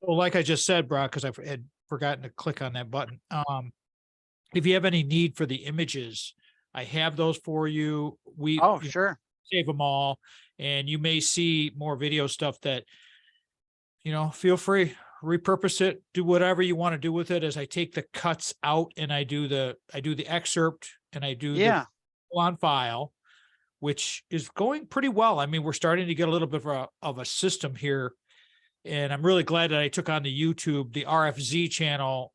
Well, like I just said, Brock, because I had forgotten to click on that button. If you have any need for the images, I have those for you. Oh, sure. Save them all, and you may see more video stuff that, feel free, repurpose it, do whatever you want to do with it. As I take the cuts out and I do the excerpt and I do the on file, which is going pretty well. I mean, we're starting to get a little bit of a system here, and I'm really glad that I took on the YouTube, the RFZ channel,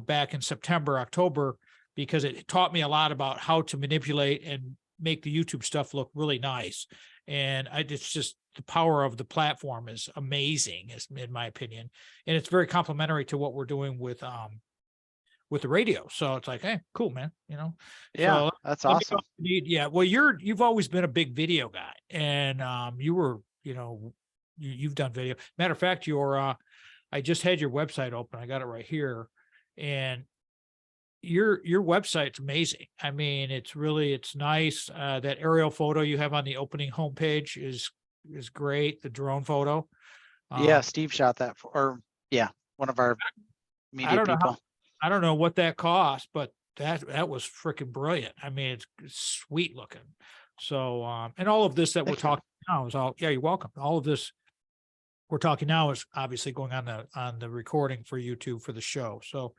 back in September, October, because it taught me a lot about how to manipulate and make the YouTube stuff look really nice. And it's just, the power of the platform is amazing, in my opinion. And it's very complimentary to what we're doing with the radio. So it's like, hey, cool, man. Yeah, so that's awesome. Yeah. Well, you've always been a big video guy, and you were, you've done video. Matter of fact, I just had your website open. I got it right here, and your website's amazing. I mean, it's nice. That aerial photo you have on the opening homepage is great. The drone photo. Yeah, Steve shot that one of our media people. I don't know what that cost, but that was freaking brilliant. I mean, it's sweet looking. So, and all of this that we're talking now is all, you're welcome. All of this we're talking now is obviously going on the recording for YouTube for the show. So,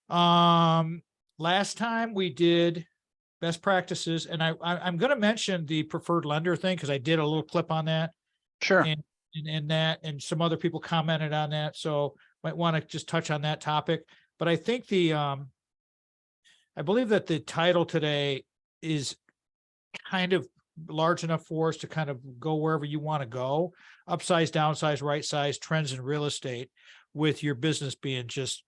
last time we did best practices, and I'm going to mention the preferred lender thing, because I did a little clip on that. Sure. And some other people commented on that. So might want to just touch on that topic. But I think I believe that the title today is kind of large enough for us to kind of go wherever you want to go. Upsize, downsize, right size, trends in real estate, with your business being just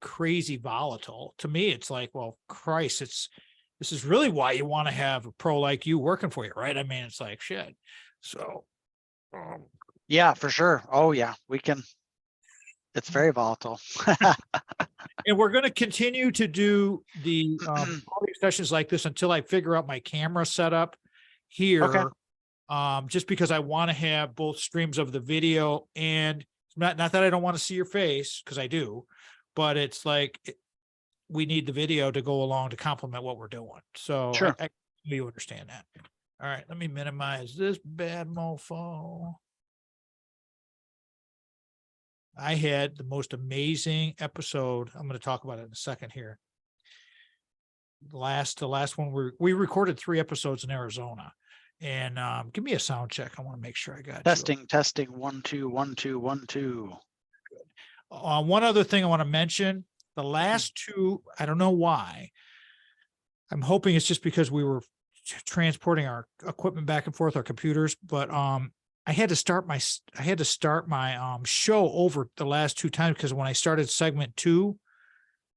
crazy volatile. To me, it's like, well, Christ, this is really why you want to have a pro like you working for you, right? I mean, it's like shit. So yeah, for sure. Oh yeah, we can. It's very volatile. And we're going to continue to do the sessions like this until I figure out my camera setup here. Okay. Just because I want to have both streams of the video, and not that I don't want to see your face, because I do, but it's like we need the video to go along to complement what we're doing. So sure. I you understand that. All right, let me minimize this bad mofo. I had the most amazing episode. I'm going to talk about it in a second here. The last one, we recorded 3 episodes in Arizona, and give me a sound check. I want to make sure I got testing. 1 2 1 2 1 2. One other thing I want to mention: the last 2, I don't know why. I'm hoping it's just because we were transporting our equipment back and forth, our computers, but I had to start my show over the last 2 times, because when I started segment 2,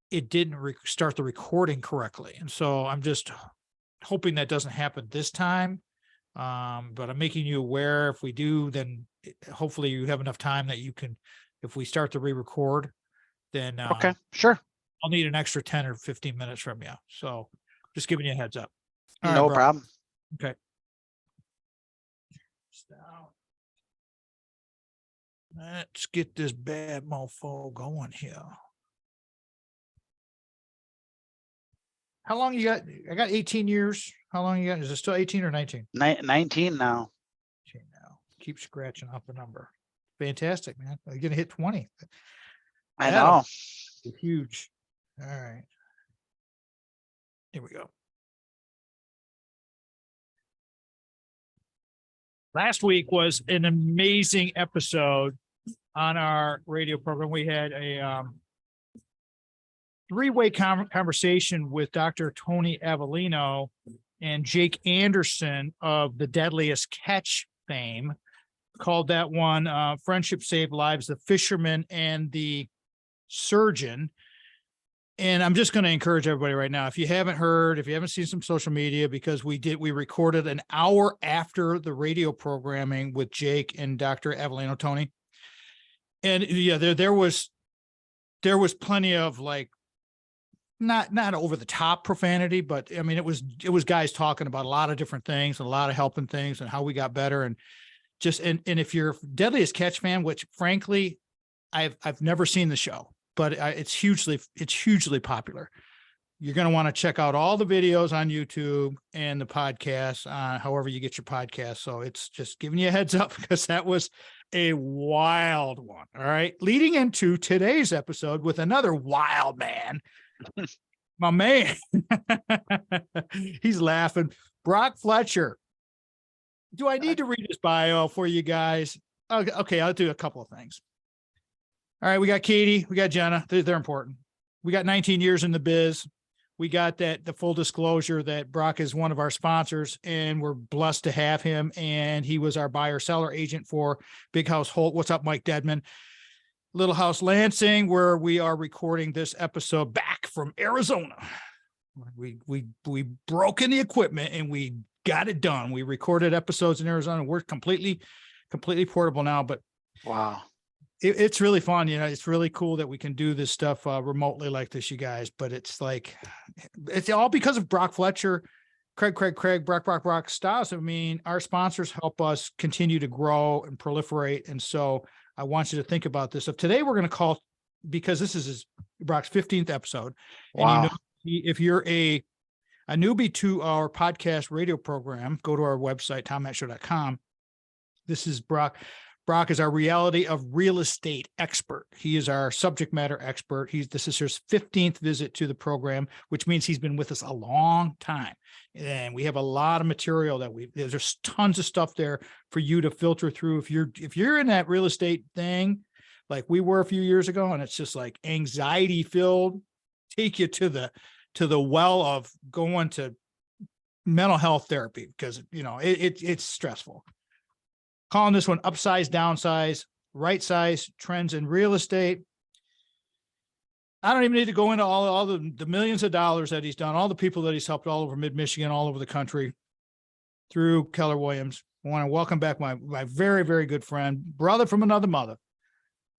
it didn't start the recording correctly. And so I'm just hoping that doesn't happen this time. But I'm making you aware. If we do, then hopefully you have enough time that you can, if we start to re-record, then okay, sure. I'll need an extra 10 or 15 minutes from you. So just giving you a heads up. All no right, problem. Okay. Let's get this bad mofo going here. How long you got? I got 18 years. How long you got? Is it still 18 or 19? 19 now. 19 now. Keep scratching off the number. Fantastic, man. You're going to hit 20. I know. Huge. All right. Here we go. Last week was an amazing episode on our radio program. We had a 3-way conversation with Dr. Tony Avellino and Jake Anderson of the Deadliest Catch fame. Called that one Friendship Saved Lives, the Fisherman and the Surgeon. And I'm just going to encourage everybody right now, if you haven't heard, if you haven't seen some social media, because we recorded an hour after the radio programming with Jake and Dr. Avellino, Tony. And yeah, there was plenty of like, not over the top profanity, but I mean, it was guys talking about a lot of different things and a lot of helping things and how we got better. And just, and if you're Deadliest Catch fan, which frankly, I've never seen the show, but it's hugely popular. You're going to want to check out all the videos on YouTube and the podcast, however you get your podcast. So it's just giving you a heads up because that was a wild one. All right. Leading into today's episode with another wild man, my man. He's laughing. Brock Fletcher. Do I need to read his bio for you guys? Okay. I'll do a couple of things. All right. We got Katie. We got Jenna. They're important. We got 19 years in the biz. We got the full disclosure that Brock is one of our sponsors and we're blessed to have him. And he was our buyer seller agent for Big House Holt. What's up, Mike Dedman? Little House Lansing, where we are recording this episode back from Arizona. We broke in the equipment and we got it done. We recorded episodes in Arizona. We're completely portable now, but wow. It's really fun. It's really cool that we can do this stuff remotely like this, you guys, but it's all because of Brock Fletcher, Craig, Brock, Stas. I mean, our sponsors help us continue to grow and proliferate. And so I want you to think about this. So today we're going to call, because this is Brock's 15th episode. Wow. And if you're a newbie to our podcast radio program, go to our website, tommattshow.com. This is Brock. Brock is our reality of real estate expert. He is our subject matter expert. This is his 15th visit to the program, which means he's been with us a long time. And we have a lot of material there's tons of stuff there for you to filter through. If you're in that real estate thing, like we were a few years ago, and it's just like anxiety filled, take you to the well of going to mental health therapy because, it's stressful. Calling this one Upsize, Downsize, Right Size, Trends in Real Estate. I don't even need to go into all the millions of dollars that he's done, all the people that he's helped all over mid-Michigan, all over the country through Keller Williams. I want to welcome back my very, very good friend, brother from another mother,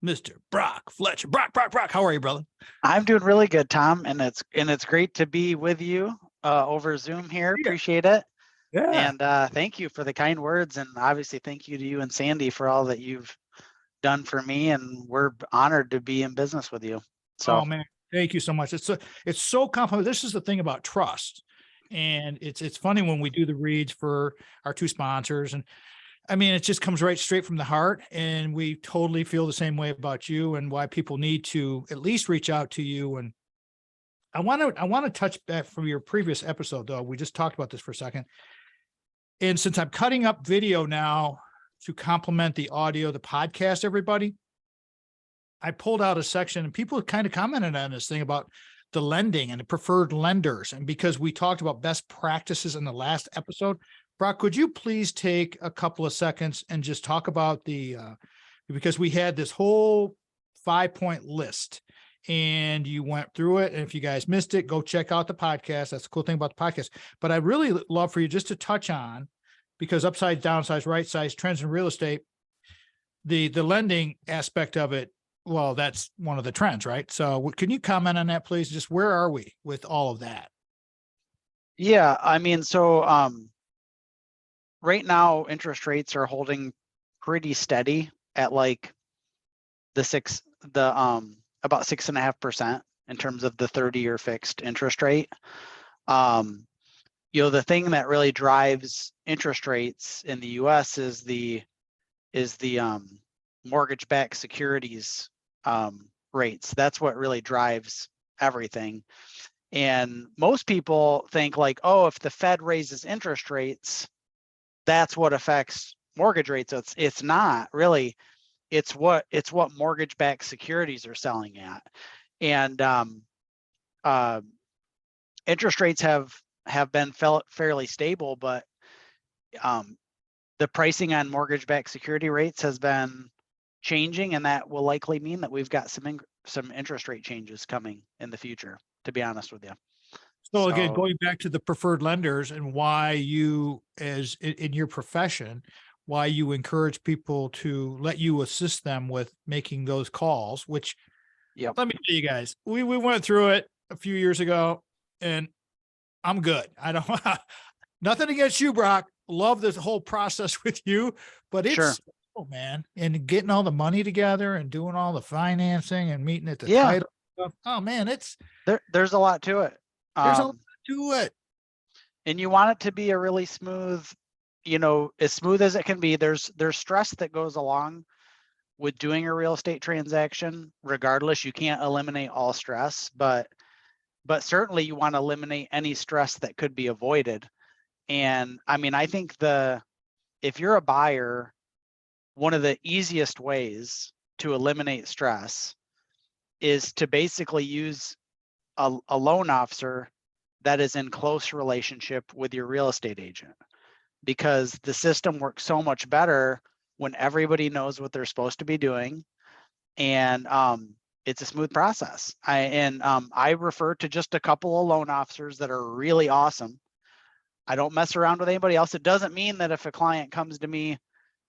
Mr. Brock Fletcher. Brock, how are you, brother? I'm doing really good, Tom, and it's great to be with you over Zoom here. Yeah. Appreciate it. Yeah. And thank you for the kind words, and obviously thank you to you and Sandy for all that you've done for me, and we're honored to be in business with you. So, oh man, thank you so much. It's so complicated. This is the thing about trust, and it's funny when we do the reads for our two sponsors, and I mean it just comes right straight from the heart, and we totally feel the same way about you and why people need to at least reach out to you. And I want to touch back from your previous episode, though. We just talked about this for a second. And since I'm cutting up video now to complement the audio, the podcast, everybody, I pulled out a section and people kind of commented on this thing about the lending and the preferred lenders. And because we talked about best practices in the last episode, Brock, could you please take a couple of seconds and just talk about because we had this whole 5-point list and you went through it. And if you guys missed it, go check out the podcast. That's the cool thing about the podcast. But I'd really love for you just to touch on, because upside, downsize, right size, trends in real estate, the lending aspect of it. Well, that's one of the trends, right? So can you comment on that, please? Just where are we with all of that? Yeah, I mean, so right now interest rates are holding pretty steady at like about 6.5% in terms of the 30-year fixed interest rate. The thing that really drives interest rates in the U.S. is the mortgage-backed securities rates. That's what really drives everything. And most people think like, oh, if the Fed raises interest rates, that's what affects mortgage rates. So it's not really. It's what mortgage-backed securities are selling at, and interest rates have been fairly stable, but the pricing on mortgage-backed security rates has been changing, and that will likely mean that we've got some interest rate changes coming in the future. To be honest with you. So again, going back to the preferred lenders and why you, as in your profession, why you encourage people to let you assist them with making those calls, which let me tell you guys, we went through it a few years ago and I'm good. I don't, nothing against you, Brock. Love this whole process with you, but Oh, man. And getting all the money together and doing all the financing and meeting at the Yeah, title stuff. Oh, man, there's a lot to it. there's a lot to it. And you want it to be a really smooth, as smooth as it can be. There's stress that goes along with doing a real estate transaction. Regardless, you can't eliminate all stress, but certainly you want to eliminate any stress that could be avoided. And I mean, I think if you're a buyer, one of the easiest ways to eliminate stress is to basically use a loan officer that is in close relationship with your real estate agent, because the system works so much better when everybody knows what they're supposed to be doing. And it's a smooth process. I refer to just a couple of loan officers that are really awesome. I don't mess around with anybody else. It doesn't mean that if a client comes to me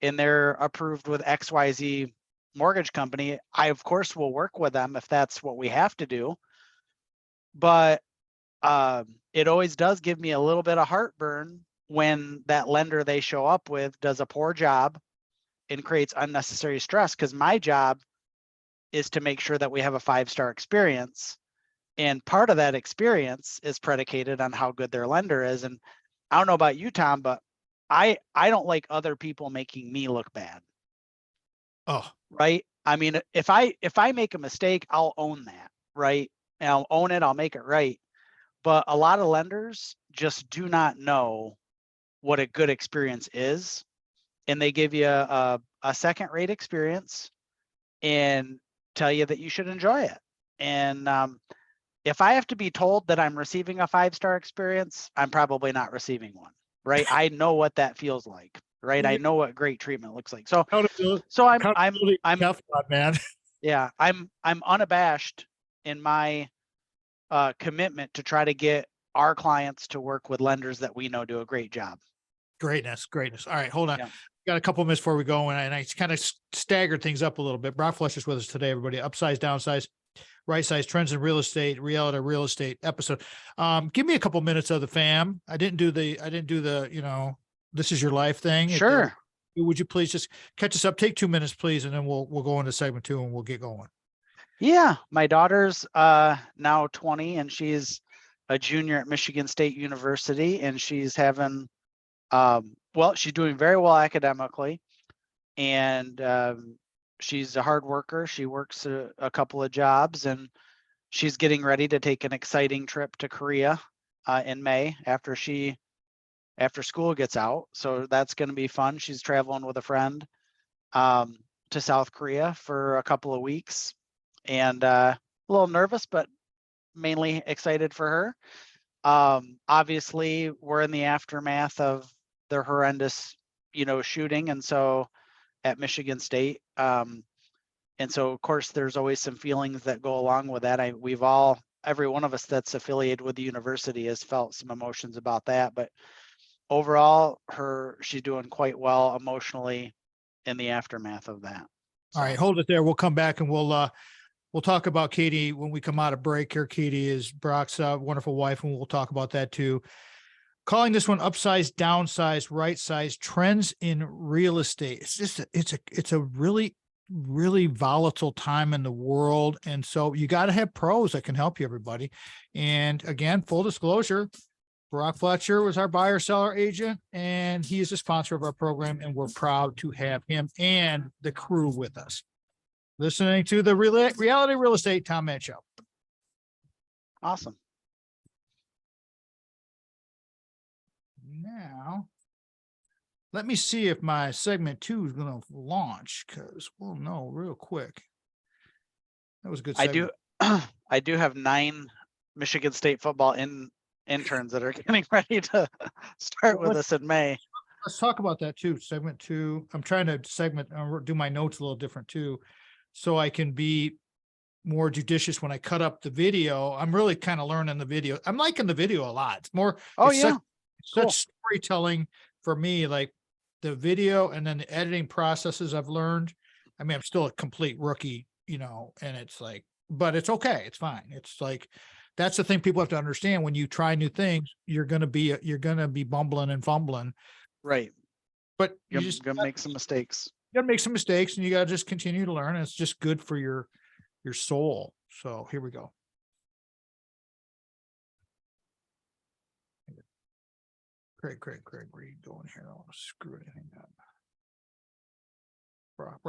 and they're approved with XYZ mortgage company, I of course will work with them if that's what we have to do. But it always does give me a little bit of heartburn when that lender they show up with does a poor job and creates unnecessary stress, because my job is to make sure that we have a 5-star experience. And part of that experience is predicated on how good their lender is. And I don't know about you, Tom, but I don't like other people making me look bad. Oh, right. I mean, if I make a mistake, I'll own that, right? And I'll own it, I'll make it right. But a lot of lenders just do not know what a good experience is. And they give you a second-rate experience and tell you that you should enjoy it. And if I have to be told that I'm receiving a 5-star experience, I'm probably not receiving one, right? I know what that feels like, right? I know what great treatment looks like. So I'm man. yeah, I'm unabashed in my commitment to try to get our clients to work with lenders that we know do a great job. Greatness. All right, hold on. Yeah. Got a couple minutes before we go, and I kind of staggered things up a little bit. Brock Fletcher's with us today, everybody. Upsize, downsize, right size, trends in real estate, reality real estate episode. Give me a couple minutes of the fam. I didn't do the, this is your life thing. Sure. Would you please just catch us up? Take 2 minutes, please, and then we'll go into segment 2 and we'll get going. Yeah, my daughter's now 20, and she's a junior at Michigan State University, and she's having she's doing very well academically, and she's a hard worker. She works a couple of jobs, and she's getting ready to take an exciting trip to Korea in May after school gets out. So that's going to be fun. She's traveling with a friend to South Korea for a couple of weeks, and a little nervous, but mainly excited for her. Obviously, we're in the aftermath of the horrendous, shooting, and so at Michigan State. And so, of course, there's always some feelings that go along with that. Every one of us that's affiliated with the university has felt some emotions about that. But overall, she's doing quite well emotionally in the aftermath of that. So. All right, hold it there. We'll come back and we'll talk about Katie when we come out of break here. Katie is Brock's wonderful wife, and we'll talk about that too. Calling this one Upsize, Downsize, Right Size, Trends in Real Estate. It's a really, really volatile time in the world. And so you got to have pros that can help you, everybody. And again, full disclosure, Brock Fletcher was our buyer seller agent, and he is a sponsor of our program, and we're proud to have him and the crew with us. Listening to the Reality Real Estate Tom Mann Show. Awesome. Now, let me see if my segment 2 is going to launch, because we'll know real quick. That was a good segment. I do have 9 Michigan State football interns that are getting ready to start with us in May. Let's talk about that too. Segment 2. I'm trying to do my notes a little different too, so I can be more judicious when I cut up the video. I'm really kind of learning the video. I'm liking the video a lot. It's more. Such storytelling for me, like the video and then the editing processes I've learned. I mean, I'm still a complete rookie, and it's like, but it's okay. It's fine. It's like, that's the thing people have to understand. When you try new things, you're going to be bumbling and fumbling. Right. But you're just going to make some mistakes. gotta make some mistakes and you gotta just continue to learn. And it's just good for your soul. So here we go. Craig, what are you doing here? I don't want to screw anything up. Brock.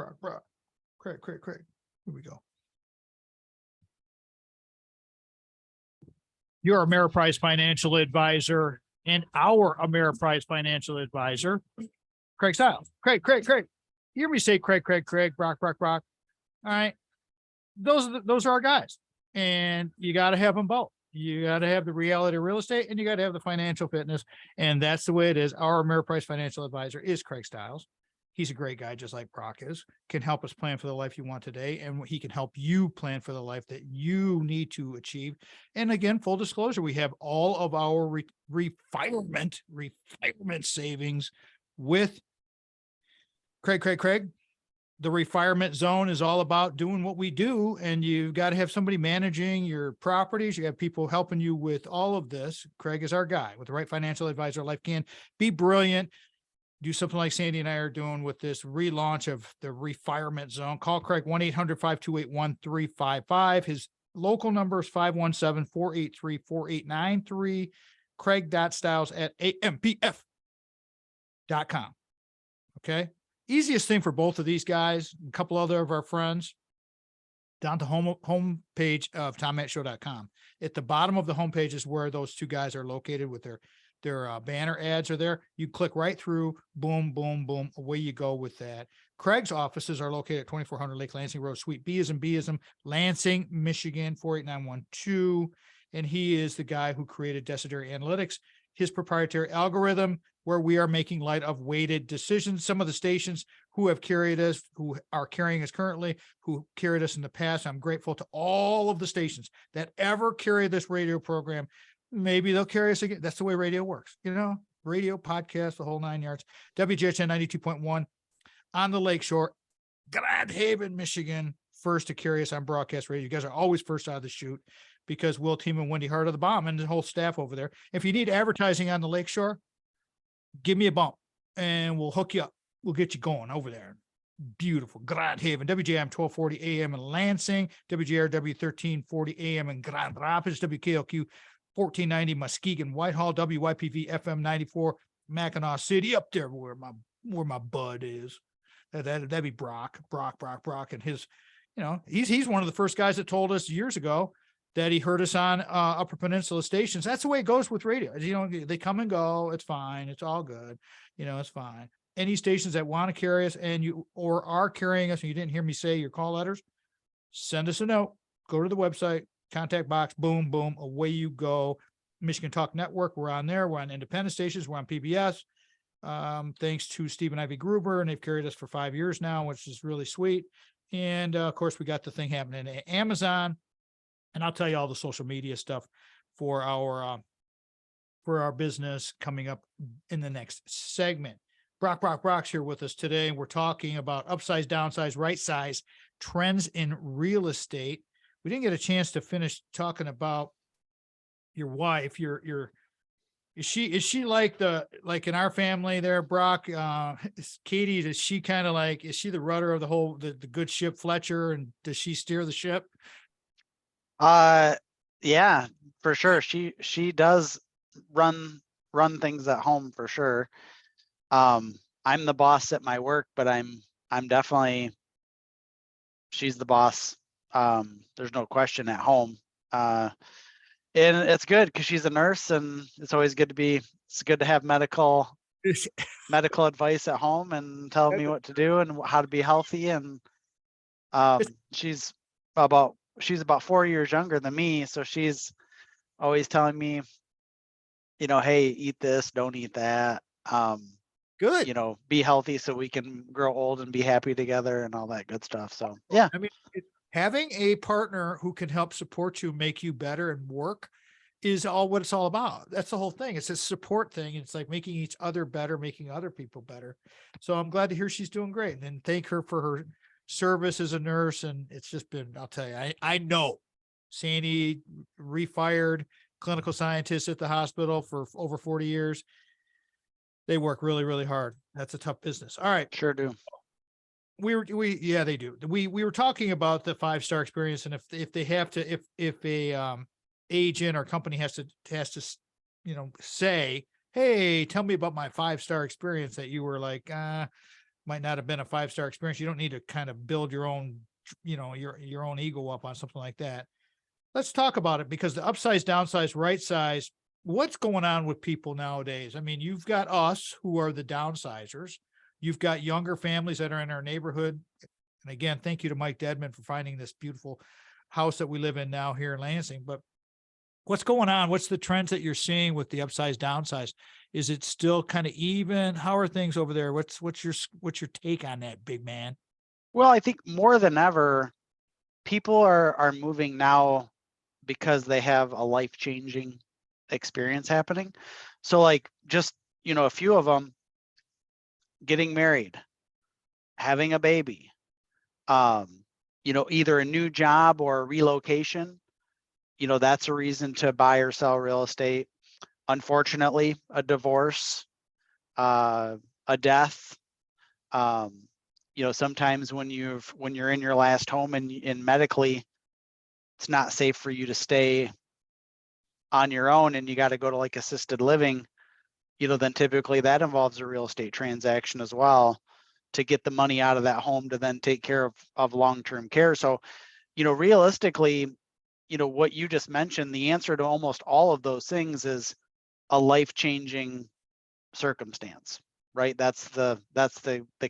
Craig. Here we go. You're Ameriprise financial advisor and our Ameriprise financial advisor, Craig Stiles. Craig. You hear me say Craig, Brock. All right. Those are our guys. And you got to have them both. You got to have the reality of real estate and you got to have the financial fitness. And that's the way it is. Our Ameriprise financial advisor is Craig Stiles. He's a great guy, just like Brock is, can help us plan for the life you want today. And he can help you plan for the life that you need to achieve. And again, full disclosure, we have all of our retirement savings with Craig. The retirement zone is all about doing what we do. And you've got to have somebody managing your properties. You have people helping you with all of this. Craig is our guy. With the right financial advisor, life can be brilliant. Do something like Sandy and I are doing with this relaunch of the retirement zone. Call Craig 1-800-528-1355. His local number is 517-483-4893. Craig.stiles@ampf.com. Okay. Easiest thing for both of these guys, a couple other of our friends, down to home page of TomMattShow.com. At the bottom of the homepage is where those two guys are located with their banner ads are there. You click right through, boom, away you go with that. Craig's offices are located at 2400 Lake Lansing Road, Suite B as in Bism, Lansing, Michigan, 48912. And he is the guy who created Decideri Analytics, his proprietary algorithm, where we are making light of weighted decisions. Some of the stations who have carried us, who are carrying us currently, who carried us in the past. I'm grateful to all of the stations that ever carry this radio program. Maybe they'll carry us again. That's the way radio works. Radio, podcast, the whole 9 yards. WGHN 92.1 on the Lakeshore, Grand Haven, Michigan, first to carry us on broadcast radio. You guys are always first out of the chute because Will Team and Wendy Hart of the Bomb and the whole staff over there. If you need advertising on the Lakeshore, give me a bump and we'll hook you up. We'll get you going over there. Beautiful. Grand Haven, WJM 1240 AM in Lansing, WJRW 1340 AM in Grand Rapids, WKLQ 1490 Muskegon, Whitehall, WYPV FM 94 Mackinac City, up there where my bud is. That'd be Brock, and his, he's one of the first guys that told us years ago that he heard us on Upper Peninsula stations. That's the way it goes with radio. They come and go. It's fine. It's all good. It's fine. Any stations that want to carry us or are carrying us and you didn't hear me say your call letters, send us a note. Go to the website, contact box, boom, away you go. Michigan Talk Network, we're on there. We're on independent stations. We're on PBS. Thanks to Stephen Ivy Gruber, and they've carried us for 5 years now, which is really sweet. And of course, we got the thing happening at Amazon. And I'll tell you all the social media stuff for our business coming up in the next segment. Brock's here with us today, and we're talking about upsize, downsize, right size trends in real estate. We didn't get a chance to finish talking about your wife. Is she like in our family there, Brock? Katie, is she kind of like, is she the rudder of the good ship Fletcher, and does she steer the ship? Yeah, for sure. She does run things at home for sure. I'm the boss at my work, but I'm definitely, she's the boss. There's no question at home. And it's good because she's a nurse, and it's good to have medical advice at home and telling me what to do and how to be healthy. And she's about 4 years younger than me, so she's always telling me, hey, eat this, don't eat that. Good. Be healthy so we can grow old and be happy together and all that good stuff. So yeah. I mean, having a partner who can help support you, make you better and work is all what it's all about. That's the whole thing. It's a support thing. It's like making each other better, making other people better. So I'm glad to hear she's doing great, and thank her for her service as a nurse. And it's just been, I'll tell you, I know Sandy, refired clinical scientist at the hospital for over 40 years. They work really, really hard. That's a tough business. All right. Sure do. Yeah, they do. We were talking about the 5-star experience, and if they have to, if a agent or company has to, say, hey, tell me about my 5-star experience, that you were like, might not have been a 5-star experience. You don't need to kind of build your own, your own ego up on something like that. Let's talk about it, because the upsize, downsize, right size, what's going on with people nowadays? I mean, you've got us who are the downsizers. You've got younger families that are in our neighborhood. And again, thank you to Mike Dedman for finding this beautiful house that we live in now here in Lansing. But what's going on? What's the trends that you're seeing with the upsize, downsize? Is it still kind of even? How are things over there? What's your take on that, big man? Well, I think more than ever, people are moving now because they have a life-changing experience happening. So like just, a few of them getting married, having a baby, either a new job or a relocation, that's a reason to buy or sell real estate. Unfortunately, a divorce, a death, sometimes when you're in your last home and medically it's not safe for you to stay on your own and you got to go to like assisted living, then typically that involves a real estate transaction as well to get the money out of that home to then take care of long-term care. So, realistically, what you just mentioned, the answer to almost all of those things is a life-changing circumstance, right? That's the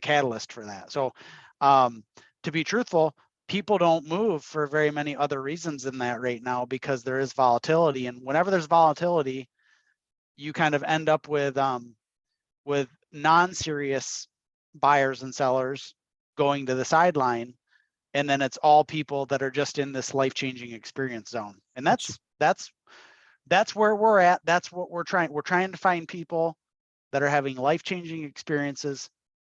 catalyst for that. So, to be truthful, people don't move for very many other reasons than that right now, because there is volatility, and whenever there's volatility, you kind of end up with non-serious buyers and sellers going to the sideline, and then it's all people that are just in this life-changing experience zone. And that's where we're at. That's what we're trying to find people that are having life-changing experiences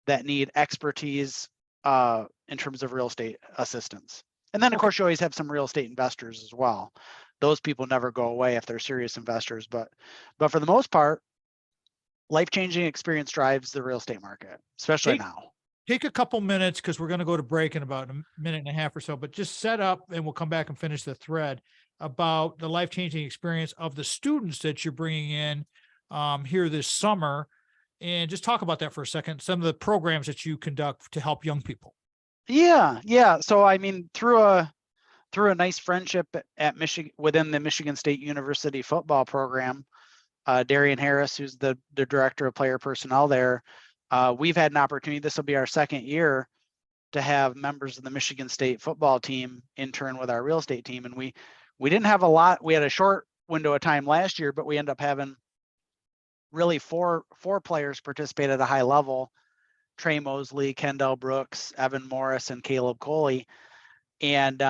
that need expertise in terms of real estate assistance. And then of course you always have some real estate investors as well. Those people never go away if they're serious investors, but for the most part, life-changing experience drives the real estate market, especially now. Take a couple minutes, because we're going to go to break in about a minute and a half or so, but just set up, and we'll come back and finish the thread about the life-changing experience of the students that you're bringing in here this summer. And just talk about that for a second, some of the programs that you conduct to help young people. Yeah. So, I mean, through a nice friendship at Michigan, within the Michigan State University football program, Darian Harris, who's the director of player personnel there, we've had an opportunity. This will be our second year to have members of the Michigan State football team intern with our real estate team. And we didn't have a lot. We had a short window of time last year, but we ended up having really four players participate at a high level: Trey Mosley, Kendall Brooks, Evan Morris, and Caleb Coley. And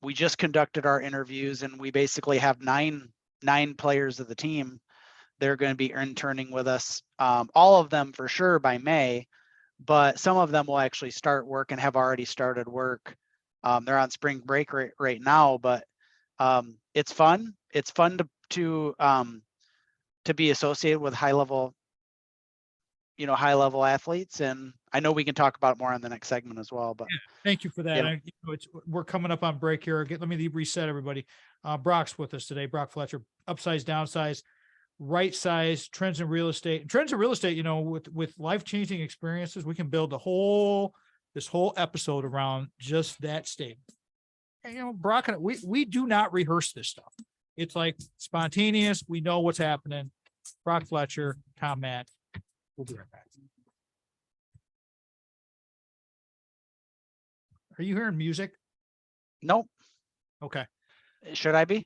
we just conducted our interviews, and we basically have nine players of the team. They're going to be interning with us, all of them for sure by May, but some of them will actually start work and have already started work. They're on spring break right now, but it's fun. It's fun to be associated with high level athletes. And I know we can talk about it more on the next segment as well, but thank you for that. We're coming up on break here. Let me reset everybody. Brock's with us today. Brock Fletcher, upsize, downsize, right size, trends in real estate. Trends in real estate, with life-changing experiences, we can build this whole episode around just that statement. And, Brock and we do not rehearse this stuff. It's like spontaneous. We know what's happening. Brock Fletcher, Tom Matt. We'll be right back. Are you hearing music? Nope. Okay. Should I be?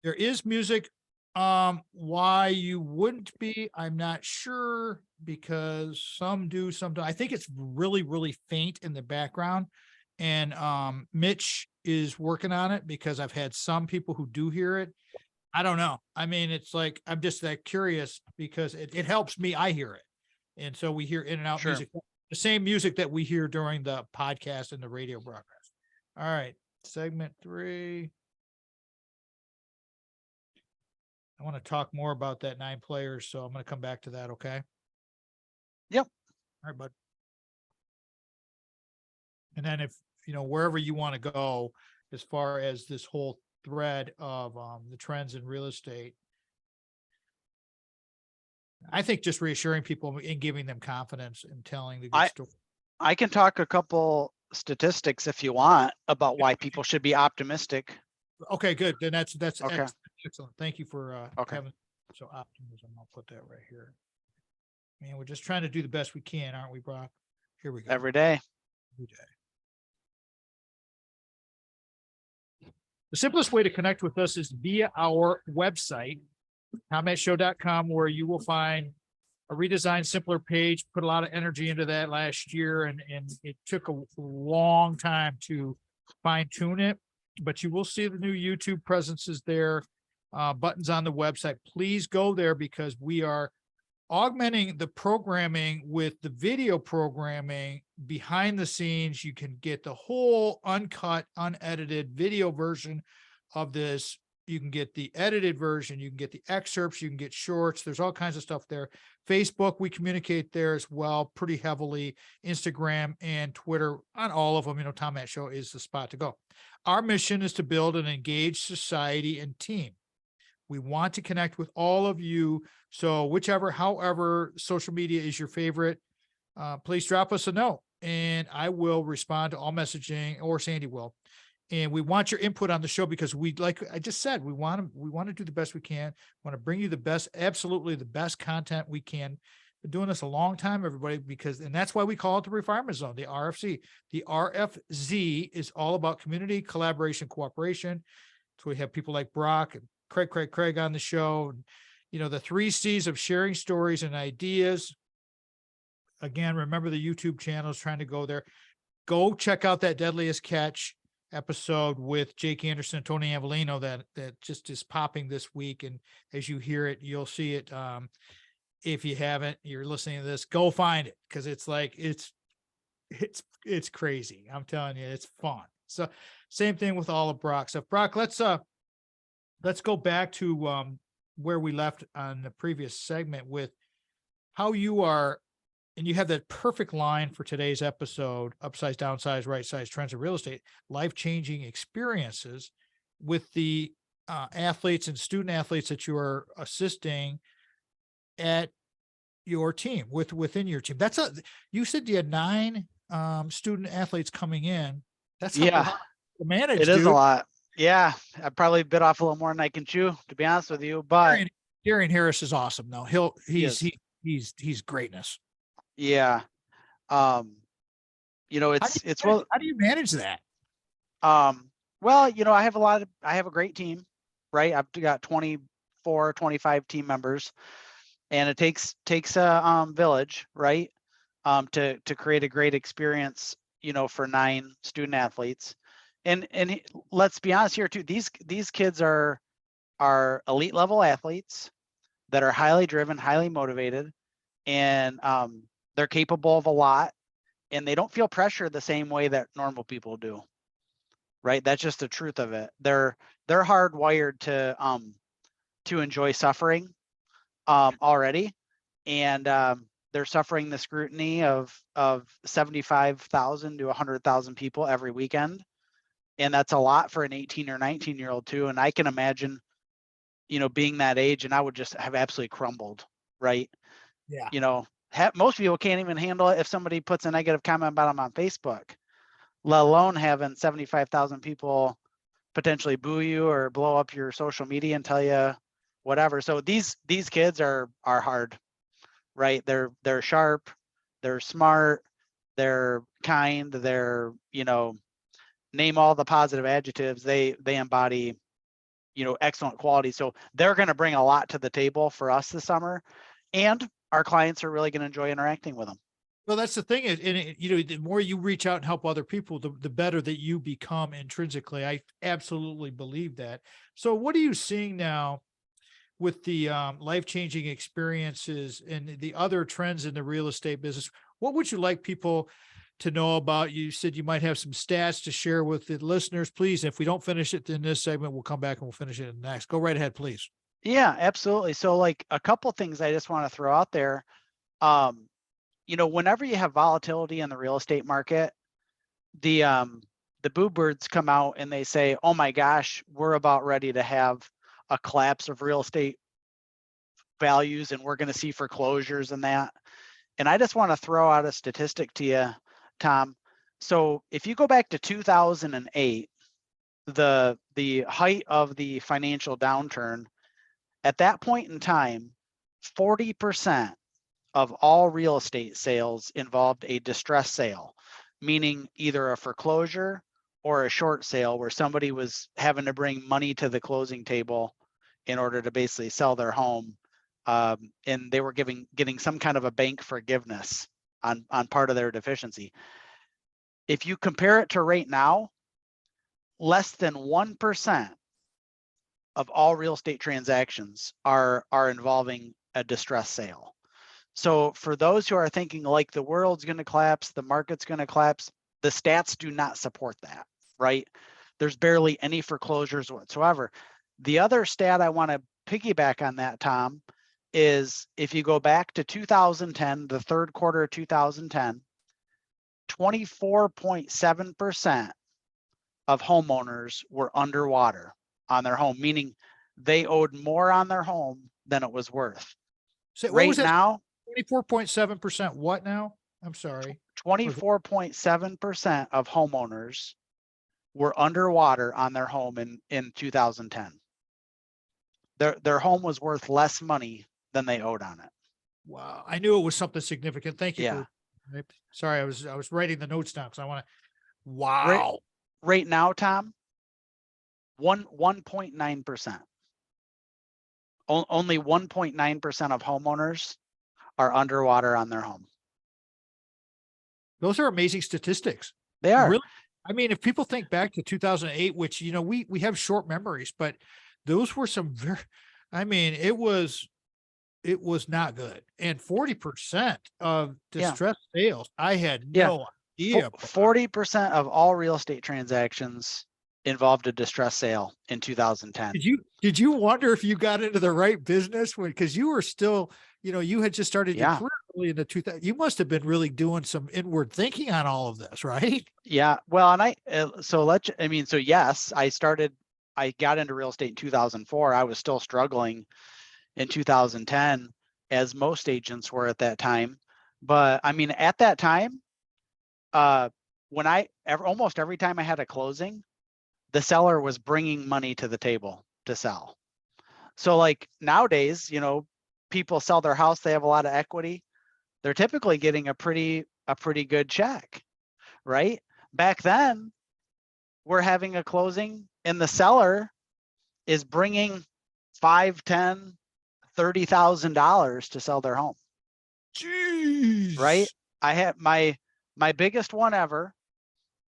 There is music. Why you wouldn't be, I'm not sure, because some do, some don't. I think it's really, really faint in the background. And Mitch is working on it, because I've had some people who do hear it. I don't know. I mean, it's like, I'm just that curious, because it helps me. I hear it. And so we hear in and out music, the same music that we hear during the podcast and the radio broadcast. All right. Segment 3. I want to talk more about that 9 players, so I'm going to come back to that. Okay. Yep. All right, bud. And then if, wherever you want to go, as far as this whole thread of the trends in real estate, I think just reassuring people and giving them confidence and telling the good story. I can talk a couple statistics if you want about why people should be optimistic. Okay, good. Then that's Okay. excellent. Thank you for having so optimism. I'll put that right here. Man, we're just trying to do the best we can, aren't we, Brock? Here we go. Every day. Every day. The simplest way to connect with us is via our website, CombatShow.com, where you will find a redesigned, simpler page. Put a lot of energy into that last year, and it took a long time to fine tune it, but you will see the new YouTube presence is there, buttons on the website. Please go there because we are augmenting the programming with the video programming behind the scenes. You can get the whole uncut, unedited video version of this. You can get the edited version. You can get the excerpts. You can get shorts. There's all kinds of stuff there. Facebook, we communicate there as well, pretty heavily. Instagram and Twitter, on all of them. Tom Matt Show is the spot to go. Our mission is to build an engaged society and team. We want to connect with all of you. So however social media is your favorite, please drop us a note and I will respond to all messaging, or Sandy will. And we want your input on the show because like I just said, we want to do the best we can. Want to bring you the best, absolutely the best content we can. Been doing this a long time, everybody, and that's why we call it the Refinement Zone, the RFC. The RFZ is all about community, collaboration, cooperation. So we have people like Brock and Craig on the show. And, the 3 C's of sharing stories and ideas. Again, remember the YouTube channel is trying to go there. Go check out that Deadliest Catch episode with Jake Anderson and Tony Avellino that just is popping this week. And as you hear it, you'll see it. If you haven't, you're listening to this, go find it. Cause it's like, it's crazy. I'm telling you, it's fun. So same thing with all of Brock stuff. Brock, let's go back to where we left on the previous segment with how you are, and you have that perfect line for today's episode, upsize, downsize, right size trends in real estate, life-changing experiences with the athletes and student athletes that you are assisting at your team within your team. You said you had 9 student athletes coming in. That's a lot to manage. It is a lot. Yeah, I probably bit off a little more than I can chew, to be honest with you. But Darian Harris is awesome, though. He's greatness. Yeah. It's well. How do you manage that? Well, I have a great team, right? I've got 24, 25 team members, and it takes a village, right? To create a great experience, for 9 student athletes. And let's be honest here too. These kids are elite level athletes that are highly driven, highly motivated, and they're capable of a lot, and they don't feel pressure the same way that normal people do. Right? That's just the truth of it. They're hardwired to enjoy suffering already, and they're suffering the scrutiny of 75,000 to 100,000 people every weekend. And that's a lot for an 18 or 19-year-old too. And I can imagine, being that age, and I would just have absolutely crumbled, right? Yeah. Most people can't even handle it if somebody puts a negative comment about them on Facebook, let alone having 75,000 people potentially boo you or blow up your social media and tell you whatever. So these kids are hard, right? They're sharp, they're smart, they're kind, they're, name all the positive adjectives. They embody, excellent quality. So they're going to bring a lot to the table for us this summer, and our clients are really going to enjoy interacting with them. Well, that's the thing. The more you reach out and help other people, the better that you become intrinsically. I absolutely believe that. So what are you seeing now with the life-changing experiences and the other trends in the real estate business? What would you like people to know about? You said you might have some stats to share with the listeners. Please, if we don't finish it in this segment, we'll come back and we'll finish it in the next. Go right ahead, please. Yeah, absolutely. So like a couple things I just want to throw out there. Whenever you have volatility in the real estate market, the boo birds come out and they say, oh my gosh, we're about ready to have a collapse of real estate values and we're going to see foreclosures and that. And I just want to throw out a statistic to you, Tom. So if you go back to 2008, the height of the financial downturn, at that point in time, 40% of all real estate sales involved a distressed sale, meaning either a foreclosure or a short sale where somebody was having to bring money to the closing table in order to basically sell their home. And they were getting some kind of a bank forgiveness on part of their deficiency. If you compare it to right now, less than 1% of all real estate transactions are involving a distressed sale. So for those who are thinking like the world's going to collapse, the market's going to collapse, the stats do not support that, right? There's barely any foreclosures whatsoever. The other stat I want to piggyback on that, Tom, is if you go back to 2010, the third quarter of 2010, 24.7% of homeowners were underwater on their home, meaning they owed more on their home than it was worth. So what Right was that? now, 24.7% what now? I'm sorry. 24.7% of homeowners were underwater on their home in 2010. Their home was worth less money than they owed on it. Wow. I knew it was something significant. Thank you. Yeah. Sorry, I was writing the notes down because I want to. Wow. Right now, Tom, 1.9%. Only 1.9% of homeowners are underwater on their home. Those are amazing statistics. They are. Really? I mean, if people think back to 2008, which, you know, we have short memories, but those were some very, I mean, it was not good. And 40% of distressed sales, I had no idea. 40% of all real estate transactions involved a distressed sale in 2010. Did you wonder if you got into the right business because you were still, you know, you had just started your career early in the 2000s. You must have been really doing some inward thinking on all of this, right? Yeah. Well, and so yes, I got into real estate in 2004. I was still struggling in 2010, as most agents were at that time. But I mean, at that time, almost every time I had a closing, the seller was bringing money to the table to sell. So like nowadays, you know, people sell their house, they have a lot of equity. They're typically getting a pretty good check, right? Back then, we're having a closing and the seller is bringing $5,000, $10,000, $30,000 to sell their home. Jeez. Right? I had my biggest one ever,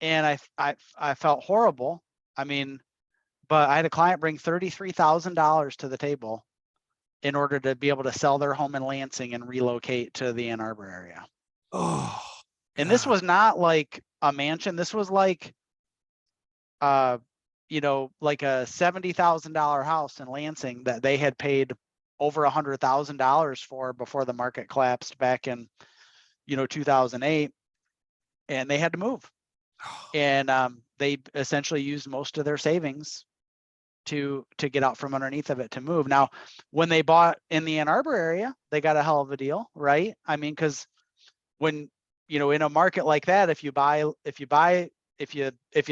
and I felt horrible. I mean, but I had a client bring $33,000 to the table in order to be able to sell their home in Lansing and relocate to the Ann Arbor area. Oh, and this was not like a mansion. This was like, you know, like a $70,000 house in Lansing that they had paid over $100,000 for before the market collapsed back in, you know, 2008, and they had to move. And they essentially used most of their savings to get out from underneath of it to move. Now, when they bought in the Ann Arbor area, they got a hell of a deal, right? I mean, because when, you know, in a market like that, if you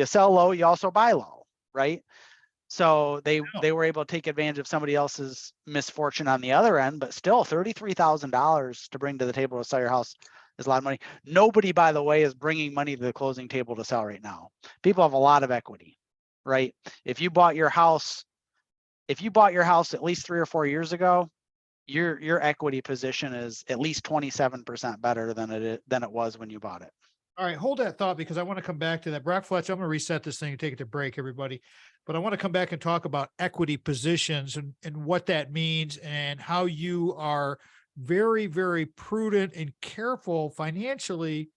sell low, you also buy low, right? So they were able to take advantage of somebody else's misfortune on the other end, but still $33,000 to bring to the table to sell your house is a lot of money. Nobody, by the way, is bringing money to the closing table to sell right now. People have a lot of equity, right? If you bought your house at least 3 or 4 years ago, your equity position is at least 27% better than it was when you bought it. All right, hold that thought because I want to come back to that. Brock Fletcher, I'm going to reset this thing and take it to break, everybody. But I want to come back and talk about equity positions and what that means and how you are very, very prudent and careful financially.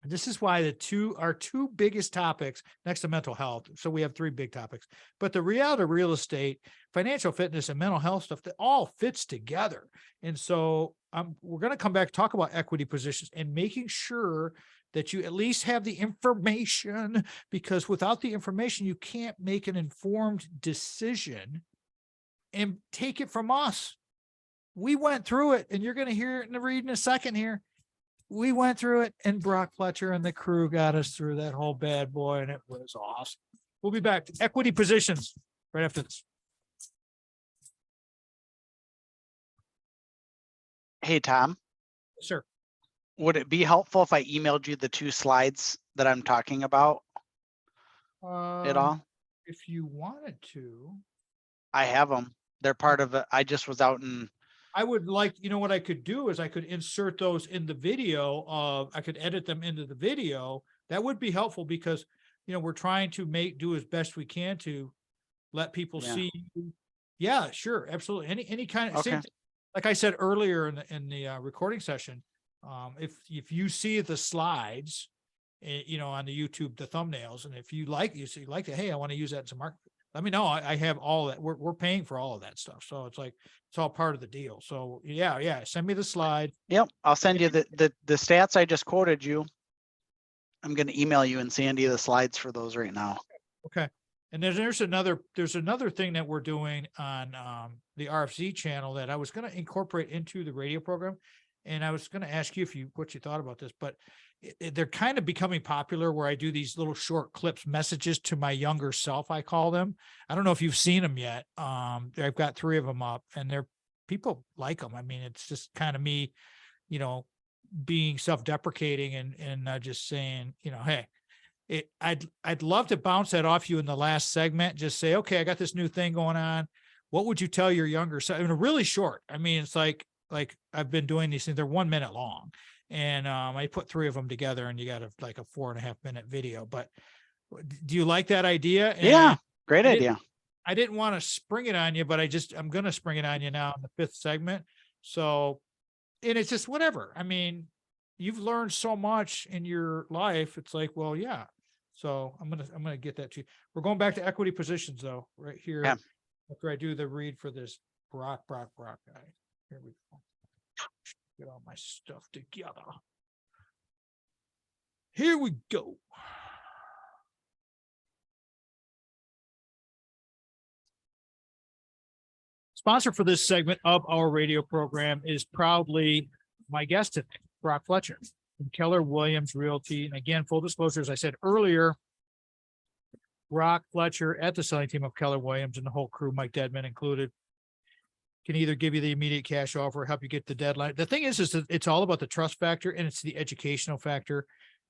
And this is why our two biggest topics next to mental health. So we have 3 big topics, but the reality of real estate, financial fitness, and mental health stuff, that all fits together. And so we're going to come back, talk about equity positions and making sure that you at least have the information, because without the information, you can't make an informed decision. And take it from us. We went through it, and you're going to hear it in the read in a second here. We went through it, and Brock Fletcher and the crew got us through that whole bad boy, and it was awesome. We'll be back to equity positions right after this. Hey, Tom, Sir. would it be helpful if I emailed you the 2 slides that I'm talking about at all? If you wanted to. I have them. They're part of it. I just was out in. I would like, you know, what I could do is I could insert those in the video. I could edit them into the video. That would be helpful because, you know, we're trying to do as best we can to let people see. Yeah, sure. Absolutely. Any kind of, same thing. Like I said earlier in the recording session, if you see the slides, you know, on the YouTube, the thumbnails, and if you like it, hey, I want to use that in some market, let me know. I have all that. We're paying for all of that stuff. So it's like, it's all part of the deal. So yeah. Send me the slide. Yep. I'll send you the stats I just quoted you. I'm going to email you and send you the slides for those right now. Okay. And there's another thing that we're doing on the RFC channel that I was going to incorporate into the radio program. And I was going to ask you what you thought about this, but they're kind of becoming popular where I do these little short clips, messages to my younger self, I call them. I don't know if you've seen them yet. I've got 3 of them up, and people like them. I mean, it's just kind of me, you know, being self-deprecating and just saying, you know, hey, I'd love to bounce that off you in the last segment. Just say, okay, I got this new thing going on. What would you tell your younger self? I mean, really short. I mean, it's like I've been doing these things. They're 1 minute long. And I put 3 of them together, and you got a 4.5 minute video. But do you like that idea? And yeah, great idea. I didn't want to spring it on you, but I'm going to spring it on you now in the 5th segment. So, and it's just whatever. I mean, you've learned so much in your life. It's like, well, yeah. So I'm gonna get that to you. We're going back to equity positions though, right here. Yeah. After I do the read for this Brock guy. Here we go. Get all my stuff together. Here we go. Sponsor for this segment of our radio program is proudly my guest today, Brock Fletcher from Keller Williams Realty. And again, full disclosure, as I said earlier, Brock Fletcher at the selling team of Keller Williams and the whole crew, Mike Dedman included, can either give you the immediate cash offer, help you get the deadline. The thing is that it's all about the trust factor, and it's the educational factor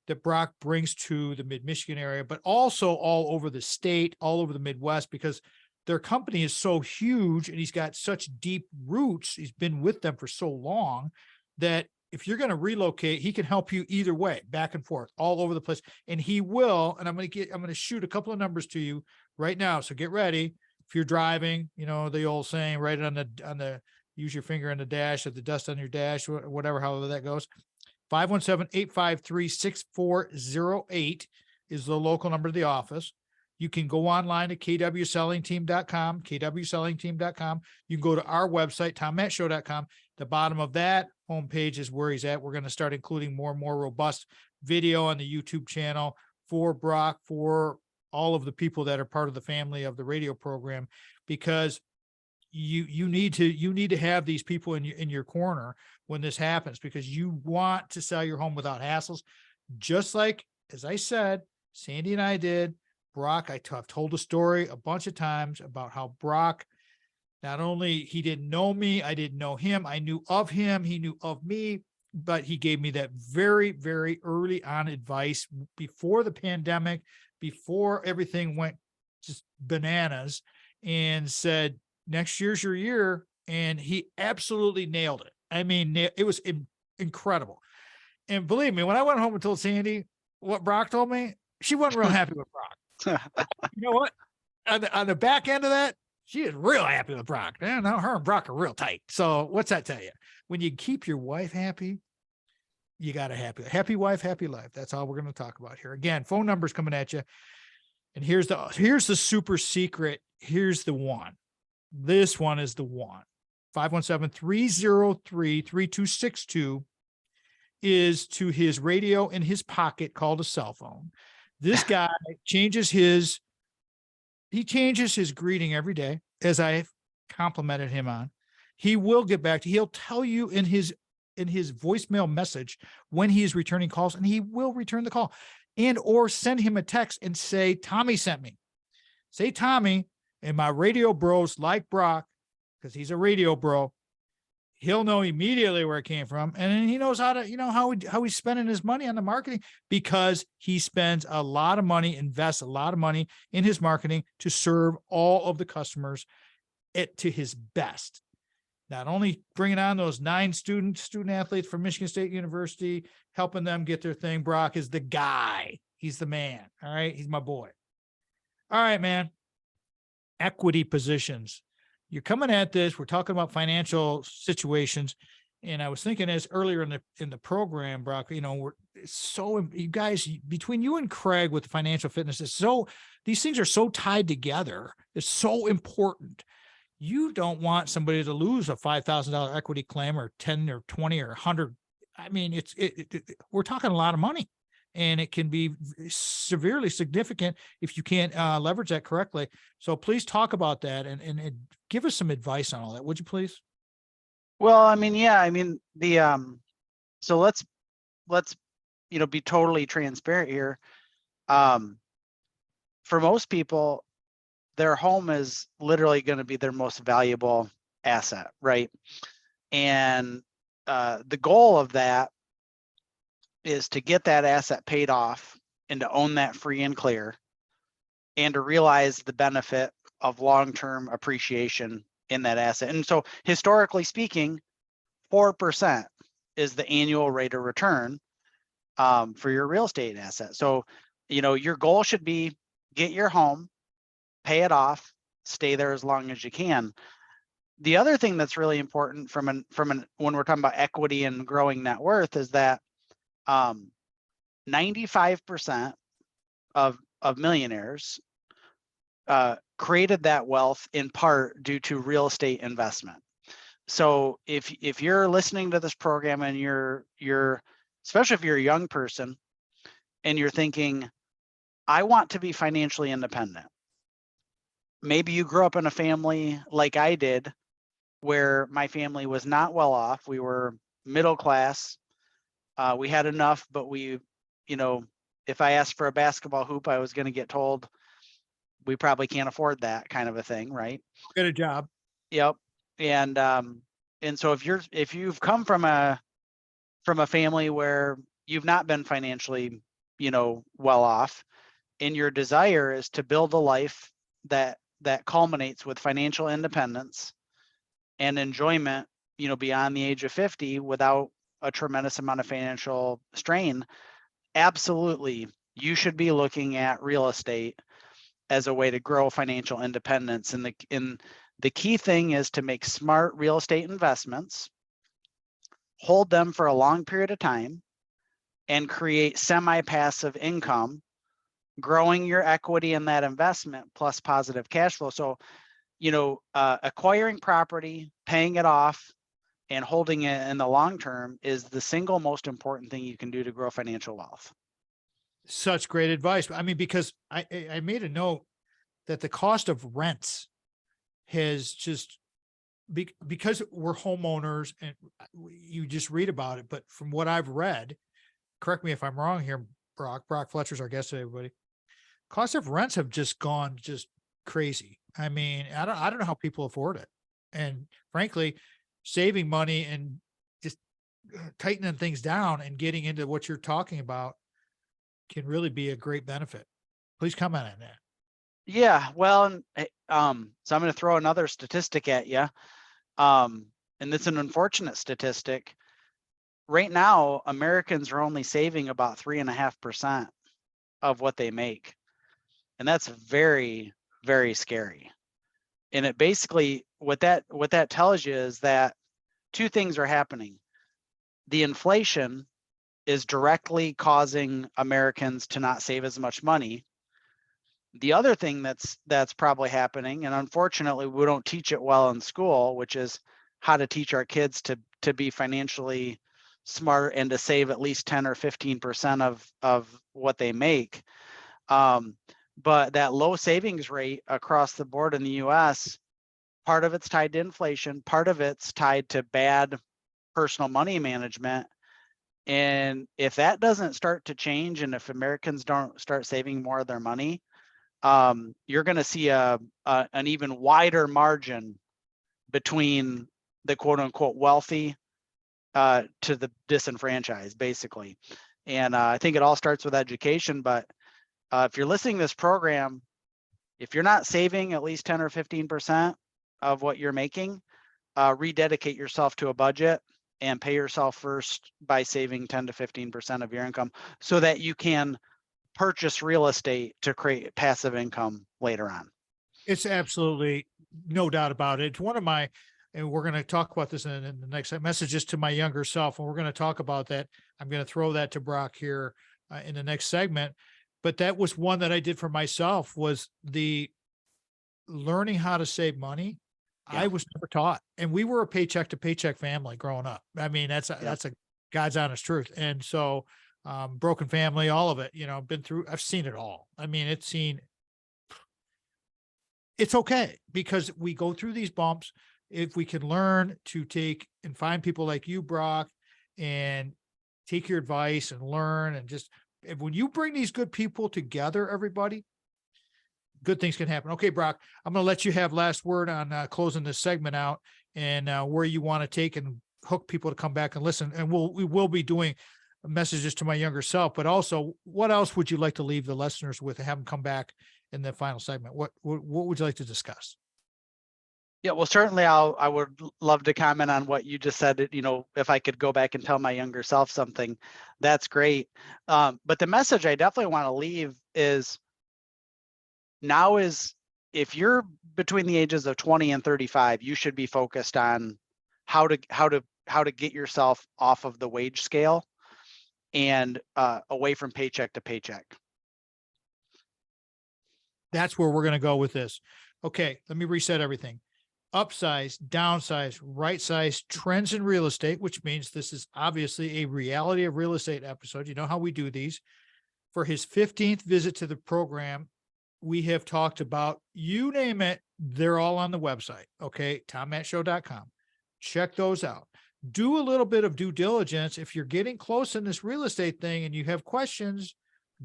that Brock brings to the mid-Michigan area, but also all over the state, all over the Midwest, because their company is so huge and he's got such deep roots. He's been with them for so long that if you're going to relocate, he can help you either way, back and forth, all over the place. And he will, and I'm going to shoot a couple of numbers to you right now. So get ready. If you're driving, you know, the old saying, write it on the, use your finger on the dash of the dust on your dash, whatever, however that goes. 517-853-6408 is the local number of the office. You can go online at kwsellingteam.com, kwsellingteam.com. You can go to our website, tommattshow.com. The bottom of that homepage is where he's at. We're going to start including more and more robust video on the YouTube channel for Brock, for all of the people that are part of the family of the radio program, because you need to have these people in your corner when this happens, because you want to sell your home without hassles. Just like, as I said, Sandy and I did. Brock, I've told a story a bunch of times about how Brock, not only he didn't know me, I didn't know him, I knew of him, he knew of me, but he gave me that very, very early on advice before the pandemic, before everything went just bananas, and said, next year's your year. And he absolutely nailed it. I mean, it was incredible. And believe me, when I went home and told Sandy what Brock told me, she wasn't real happy with Brock. You know what? On the back end of that, she is real happy with Brock. And now her and Brock are real tight. So what's that tell you? When you keep your wife happy, you got a happy wife, happy life. That's all we're going to talk about here. Again, phone numbers coming at you. And here's the super secret. Here's the one. This one is the one. 517-303-3262 is to his radio in his pocket called a cell phone. This guy changes his greeting every day, as I complimented him on. He will get back to, he'll tell you in his voicemail message when he is returning calls, and he will return the call, and or send him a text and say, Tommy sent me. Say Tommy, and my radio bros like Brock, because he's a radio bro, he'll know immediately where it came from. And then he knows how to, how he's spending his money on the marketing, because he spends a lot of money, invests a lot of money in his marketing to serve all of the customers to his best. Not only bringing on those 9 student athletes from Michigan State University, helping them get their thing. Brock is the guy. He's the man. All right. He's my boy. All right, man. Equity positions. You're coming at this. We're talking about financial situations. And I was thinking, as earlier in the program, Brock, you guys, between you and Craig with financial fitness, these things are so tied together. It's so important. You don't want somebody to lose a $5,000 equity claim, or 10 or 20 or 100. I mean, we're talking a lot of money, and it can be severely significant if you can't leverage that correctly. So please talk about that and give us some advice on all that. Would you please? Well, I mean, yeah, I mean, so let's, be totally transparent here. For most people, their home is literally going to be their most valuable asset, right? And the goal of that is to get that asset paid off and to own that free and clear, and to realize the benefit of long-term appreciation in that asset. And so historically speaking, 4% is the annual rate of return for your real estate asset. So, your goal should be get your home, pay it off, stay there as long as you can. The other thing that's really important when we're talking about equity and growing net worth is that 95% of millionaires created that wealth in part due to real estate investment. So if you're listening to this program and you're especially if you're a young person and you're thinking, I want to be financially independent. Maybe you grew up in a family like I did, where my family was not well off. We were middle class. We had enough, but if I asked for a basketball hoop, I was going to get told we probably can't afford that, kind of a thing, right? Get a job. Yep. And so if you've come from a family where you've not been financially, well off, and your desire is to build a life that culminates with financial independence and enjoyment, beyond the age of 50 without a tremendous amount of financial strain, absolutely, you should be looking at real estate as a way to grow financial independence. And the key thing is to make smart real estate investments, hold them for a long period of time, and create semi-passive income, growing your equity in that investment plus positive cash flow. So, acquiring property, paying it off, and holding it in the long term is the single most important thing you can do to grow financial wealth. Such great advice. I mean, because I made a note that the cost of rents has just, because we're homeowners and you just read about it, but from what I've read, correct me if I'm wrong here, Brock Fletcher's our guest today, everybody. Cost of rents have just gone crazy. I mean, I don't know how people afford it. And frankly, saving money and just tightening things down and getting into what you're talking about can really be a great benefit. Please comment on that. Yeah, well, so I'm going to throw another statistic at you. And it's an unfortunate statistic. Right now, Americans are only saving about 3.5% of what they make. And that's very, very scary. And it basically, what that tells you is that two things are happening. The inflation is directly causing Americans to not save as much money. The other thing that's probably happening, and unfortunately we don't teach it well in school, which is how to teach our kids to be financially smart and to save at least 10 or 15% of what they make. But that low savings rate across the board in the US, part of it's tied to inflation, part of it's tied to bad personal money management. And if that doesn't start to change, and if Americans don't start saving more of their money, you're going to see an even wider margin between the quote unquote wealthy to the disenfranchised, basically. And I think it all starts with education. But if you're listening to this program, if you're not saving at least 10 or 15% of what you're making, rededicate yourself to a budget and pay yourself first by saving 10 to 15% of your income so that you can purchase real estate to create passive income later on. It's absolutely no doubt about it. It's one of my, and we're going to talk about this in the next messages to my younger self. And we're going to talk about that. I'm going to throw that to Brock here in the next segment. But that was one that I did for myself, was the learning how to save money. Yeah. I was never taught, and we were a paycheck to paycheck family growing up. I mean, that's a God's honest truth. And so, broken family, all of it, been through, I've seen it all. I mean, it's okay because we go through these bumps. If we can learn to take and find people like you, Brock, and take your advice and learn, and just, when you bring these good people together, everybody, good things can happen. Okay, Brock, I'm going to let you have last word on closing this segment out, and where you want to take and hook people to come back and listen. And we will be doing messages to my younger self, but also, what else would you like to leave the listeners with and have them come back in the final segment? What would you like to discuss? Yeah, well, certainly I would love to comment on what you just said. If I could go back and tell my younger self something, that's great. But the message I definitely want to leave is, now is, if you're between the ages of 20 and 35, you should be focused on how to get yourself off of the wage scale and away from paycheck to paycheck. That's where we're going to go with this. Okay, let me reset everything. Upsize, downsize, right size, trends in real estate, which means this is obviously a reality of real estate episode. You know how we do these. For his 15th visit to the program, we have talked about, you name it, they're all on the website. Okay, tommattshow.com. Check those out. Do a little bit of due diligence. If you're getting close in this real estate thing and you have questions,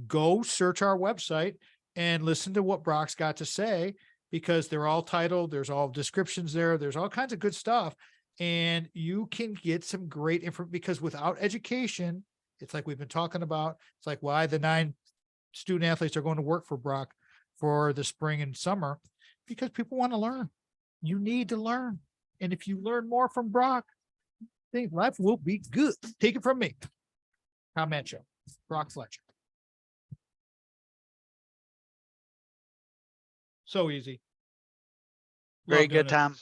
go search our website and listen to what Brock's got to say, because they're all titled. There's all descriptions there. There's all kinds of good stuff. And you can get some great information, because without education, it's like we've been talking about. It's like why the 9 student athletes are going to work for Brock for the spring and summer, because people want to learn. You need to learn. And if you learn more from Brock, I think life will be good. Take it from me. Tom Matt Show, Brock Fletcher. So easy. Very good, Tom.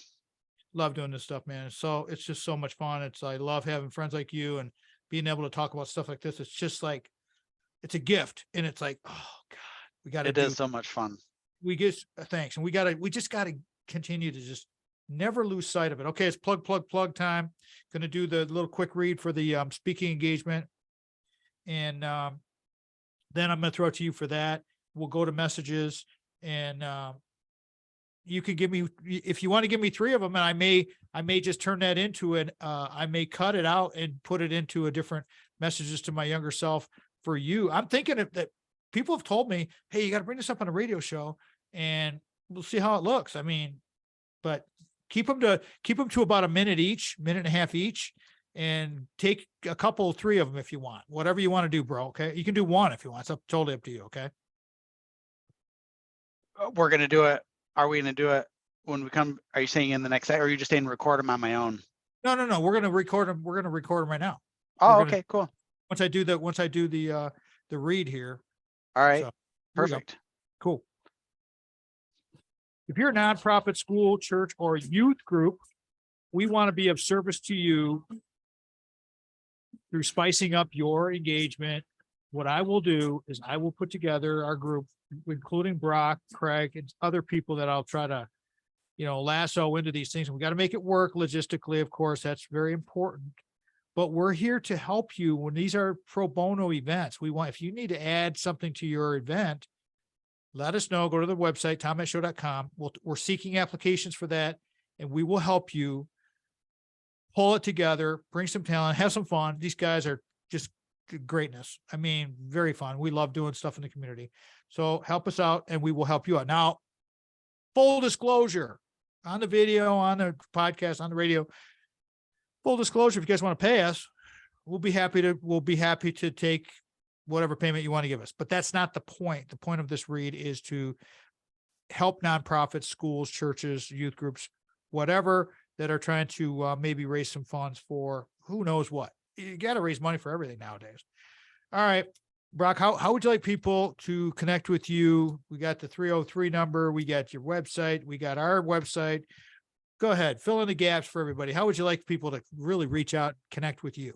Love doing this stuff, man. So it's just so much fun. I love having friends like you and being able to talk about stuff like this. It's just like, it's a gift. And it's like, oh God, we got to do. It is so much fun. We just, thanks. And we just got to continue to just never lose sight of it. Okay. It's plug time. Going to do the little quick read for the speaking engagement. And then I'm going to throw it to you for that. We'll go to messages, and you could give me, if you want to give me 3 of them, and I may just turn that into I may cut it out and put it into a different messages to my younger self for you. I'm thinking that people have told me, hey, you got to bring this up on a radio show, and we'll see how it looks. I mean, but keep them to about a minute and a half each, and take a couple, 3 of them if you want, whatever you want to do, bro. Okay. You can do 1 if you want. It's totally up to you. Okay. We're going to do it. Are we going to do it when we come? Are you saying in the next, or are you just saying record them on my own? No. We're going to record them. We're going to record them right now. Oh, okay, cool. Once I do the read here. All right. So, perfect. Cool. If you're a nonprofit, school, church, or youth group, we want to be of service to you through spicing up your engagement. What I will do is I will put together our group, including Brock, Craig, and other people that I'll try to, lasso into these things. We got to make it work logistically. Of course, that's very important. but we're here to help you when these are pro bono events. If you need to add something to your event, let us know. Go to the website, tommetshow.com. We're seeking applications for that, and we will help you pull it together, bring some talent, have some fun. These guys are just greatness. I mean, very fun. We love doing stuff in the community. So help us out and we will help you out. Now, full disclosure on the video, on the podcast, on the radio, full disclosure, if you guys want to pay us, we'll be happy to take whatever payment you want to give us. But that's not the point. The point of this read is to help nonprofits, schools, churches, youth groups, whatever, that are trying to maybe raise some funds for who knows what. You got to raise money for everything nowadays. All right, Brock, how would you like people to connect with you? We got the 303 number. We got your website. We got our website. Go ahead, fill in the gaps for everybody. How would you like people to really reach out, connect with you?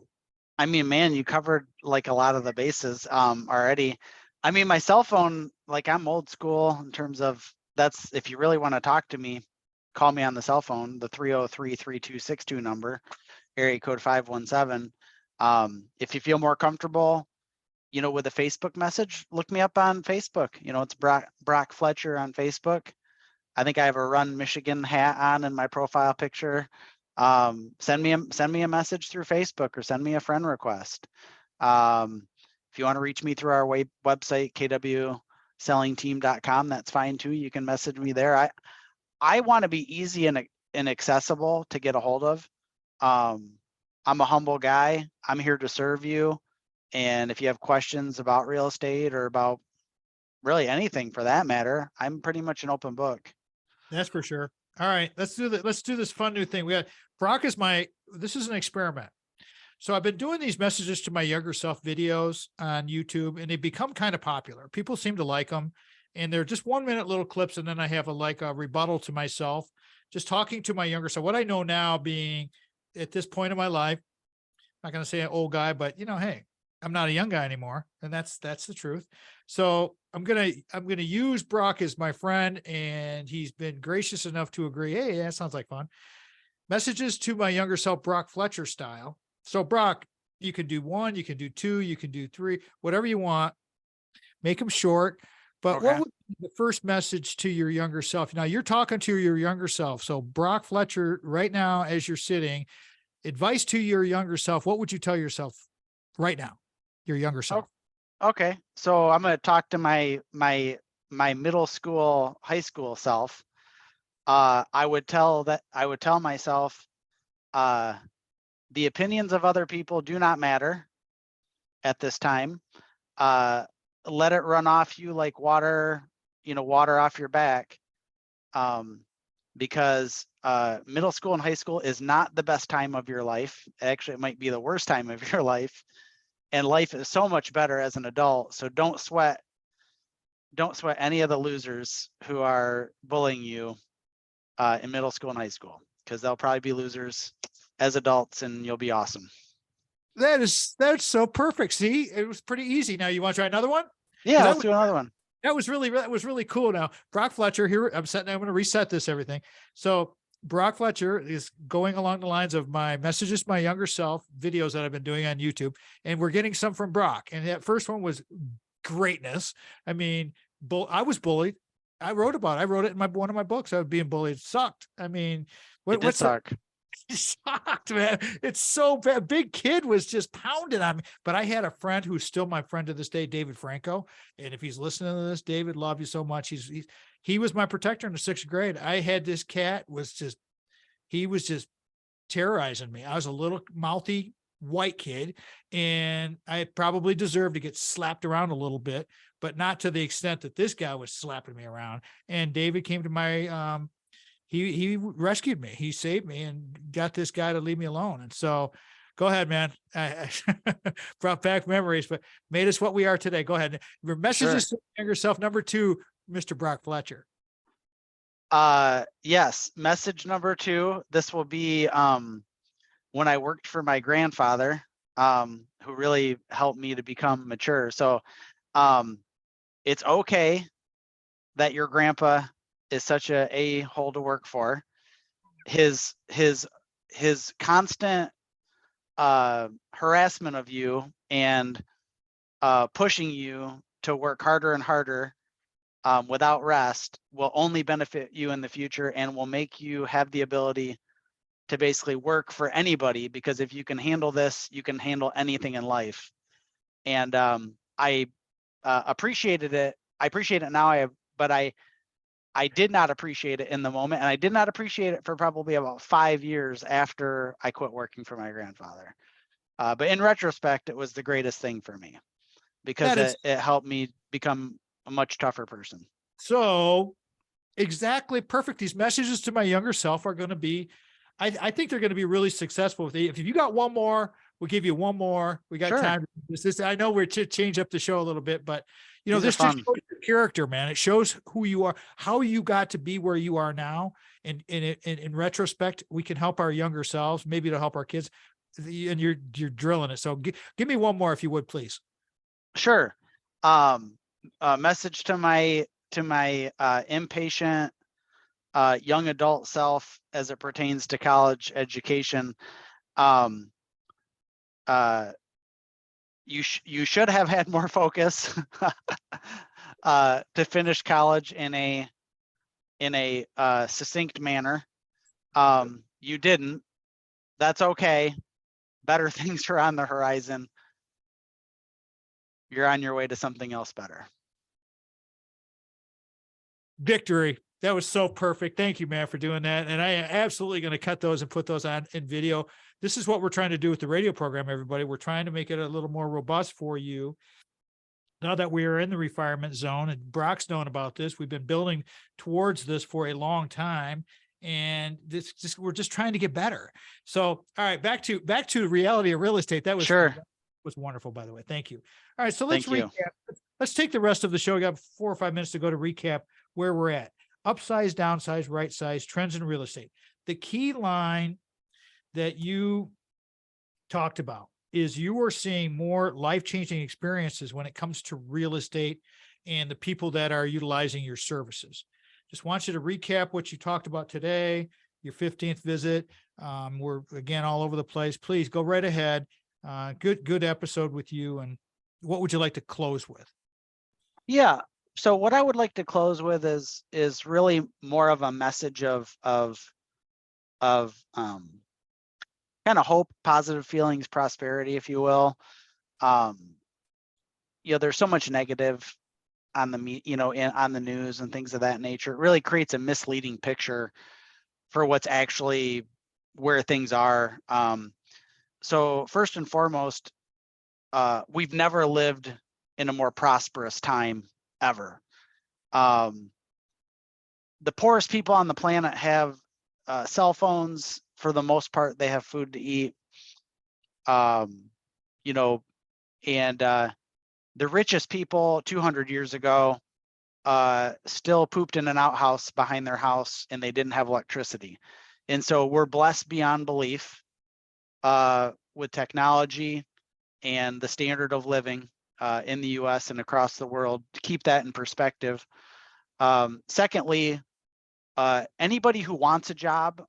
I mean, man, you covered like a lot of the bases already. I mean, my cell phone, like I'm old school in terms of that's, if you really want to talk to me, call me on the cell phone, the 303-3262 number, area code 517. If you feel more comfortable, you know, with a Facebook message, look me up on Facebook. You know, it's Brock Fletcher on Facebook. I think I have a Run Michigan hat on in my profile picture. Send me a message through Facebook or send me a friend request. If you want to reach me through our website, kwsellingteam.com, that's fine too. You can message me there. I want to be easy and accessible to get a hold of. I'm a humble guy. I'm here to serve you. And if you have questions about real estate or about really anything for that matter, I'm pretty much an open book. That's for sure. All right, let's do this fun new thing. Brock is this is an experiment. So I've been doing these messages to my younger self videos on YouTube, and they become kind of popular. People seem to like them, and they're just 1 minute little clips. And then I have a rebuttal to myself, just talking to my younger self. What I know now, being at this point in my life, I'm not going to say an old guy, but you know, hey, I'm not a young guy anymore. And that's the truth. So I'm going to use Brock as my friend, and he's been gracious enough to agree. Hey, that sounds like fun. Messages to my younger self, Brock Fletcher style. So Brock, you can do 1, you can do 2, you can do 3, whatever you want. Make them short. But Okay. what would be the first message to your younger self? Now you're talking to your younger self. So Brock Fletcher, right now, as you're sitting, advice to your younger self. What would you tell yourself right now? Your younger self. Okay. So I'm going to talk to my middle school, high school self. I would tell myself, the opinions of other people do not matter at this time. Let it run off you like water, water off your back. Because middle school and high school is not the best time of your life. Actually, it might be the worst time of your life. And life is so much better as an adult. So don't sweat any of the losers who are bullying you in middle school and high school, because they'll probably be losers as adults, and you'll be awesome. That's so perfect. See, it was pretty easy. Now you want to try another one? Yeah, let's do another one. That was really cool. Now, Brock Fletcher here, I'm going to reset this everything. So Brock Fletcher is going along the lines of my messages to my younger self videos that I've been doing on YouTube. And we're getting some from Brock. And that first one was greatness. I mean, I was bullied. I wrote it in one of my books. I was being bullied. It sucked. I mean, It did suck. It sucked, man. It's so bad. Big kid was just pounding on me. But I had a friend who's still my friend to this day, David Franco. And if he's listening to this, David, love you so much. He was my protector in the 6th grade. I had this cat he was just terrorizing me. I was a little mouthy white kid, and I probably deserved to get slapped around a little bit, but not to the extent that this guy was slapping me around. And David came to my, he rescued me. He saved me and got this guy to leave me alone. And so go ahead, man. I brought back memories, but made us what we are today. Go ahead. Your messages to younger self, number 2, Mr. Brock Fletcher. Yes. Message number 2. This will be, when I worked for my grandfather, who really helped me to become mature. So, it's okay that your grandpa is such a a-hole to work for. His constant harassment of you and pushing you to work harder and harder without rest will only benefit you in the future and will make you have the ability to basically work for anybody, because if you can handle this, you can handle anything in life. And I appreciated it. I appreciate it now. But I did not appreciate it in the moment, and I did not appreciate it for probably about 5 years after I quit working for my grandfather. But in retrospect, it was the greatest thing for me, because That is it helped me become a much tougher person. so exactly perfect. These messages to my younger self are going to be, I think they're going to be really successful with it. If you got one more, we'll give you one more. We got Sure. time. This, I know we're to change up the show a little bit, but you know, These are this just fun. shows your character, man. It shows who you are, how you got to be where you are now. And in retrospect, we can help our younger selves. Maybe to help our kids. And you're drilling it. So give me one more, if you would, please. Sure. A message to my impatient young adult self as it pertains to college education. You should have had more focus to finish college in a succinct manner. You didn't. That's okay. Better things are on the horizon. You're on your way to something else better. Victory. That was so perfect. Thank you, man, for doing that. And I am absolutely going to cut those and put those on in video. This is what we're trying to do with the radio program, everybody. We're trying to make it a little more robust for you. Now that we are in the retirement zone, and Brock's known about this, we've been building towards this for a long time. And we're just trying to get better. So, all right, back to the reality of real estate. That was Sure. Was wonderful, by the way. Thank you. All right, so let's Thank you. recap. Let's take the rest of the show. We got 4 or 5 minutes to go to recap where we're at. Upsize, downsize, right size, trends in real estate. The key line that you talked about is you are seeing more life-changing experiences when it comes to real estate and the people that are utilizing your services. Just want you to recap what you talked about today, your 15th visit. We're again all over the place. Please go right ahead. Good episode with you. And what would you like to close with? Yeah. So what I would like to close with is really more of a message of kind of hope, positive feelings, prosperity, if you will. There's so much negative on the on the news and things of that nature. It really creates a misleading picture for what's actually where things are. So first and foremost, we've never lived in a more prosperous time ever. The poorest people on the planet have cell phones. For the most part, they have food to eat. And the richest people 200 years ago still pooped in an outhouse behind their house, and they didn't have electricity. And so we're blessed beyond belief with technology and the standard of living in the US and across the world, to keep that in perspective. Secondly, anybody who wants a job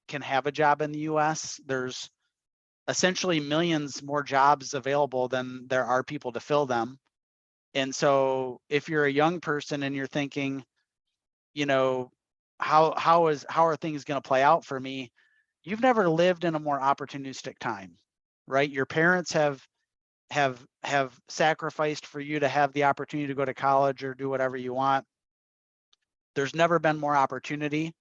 can have a job in the US. There's essentially millions more jobs available than there are people to fill them. And so if you're a young person and you're thinking, how are things going to play out for me? You've never lived in a more opportunistic time, right? Your parents have sacrificed for you to have the opportunity to go to college or do whatever you want. There's never been more opportunity.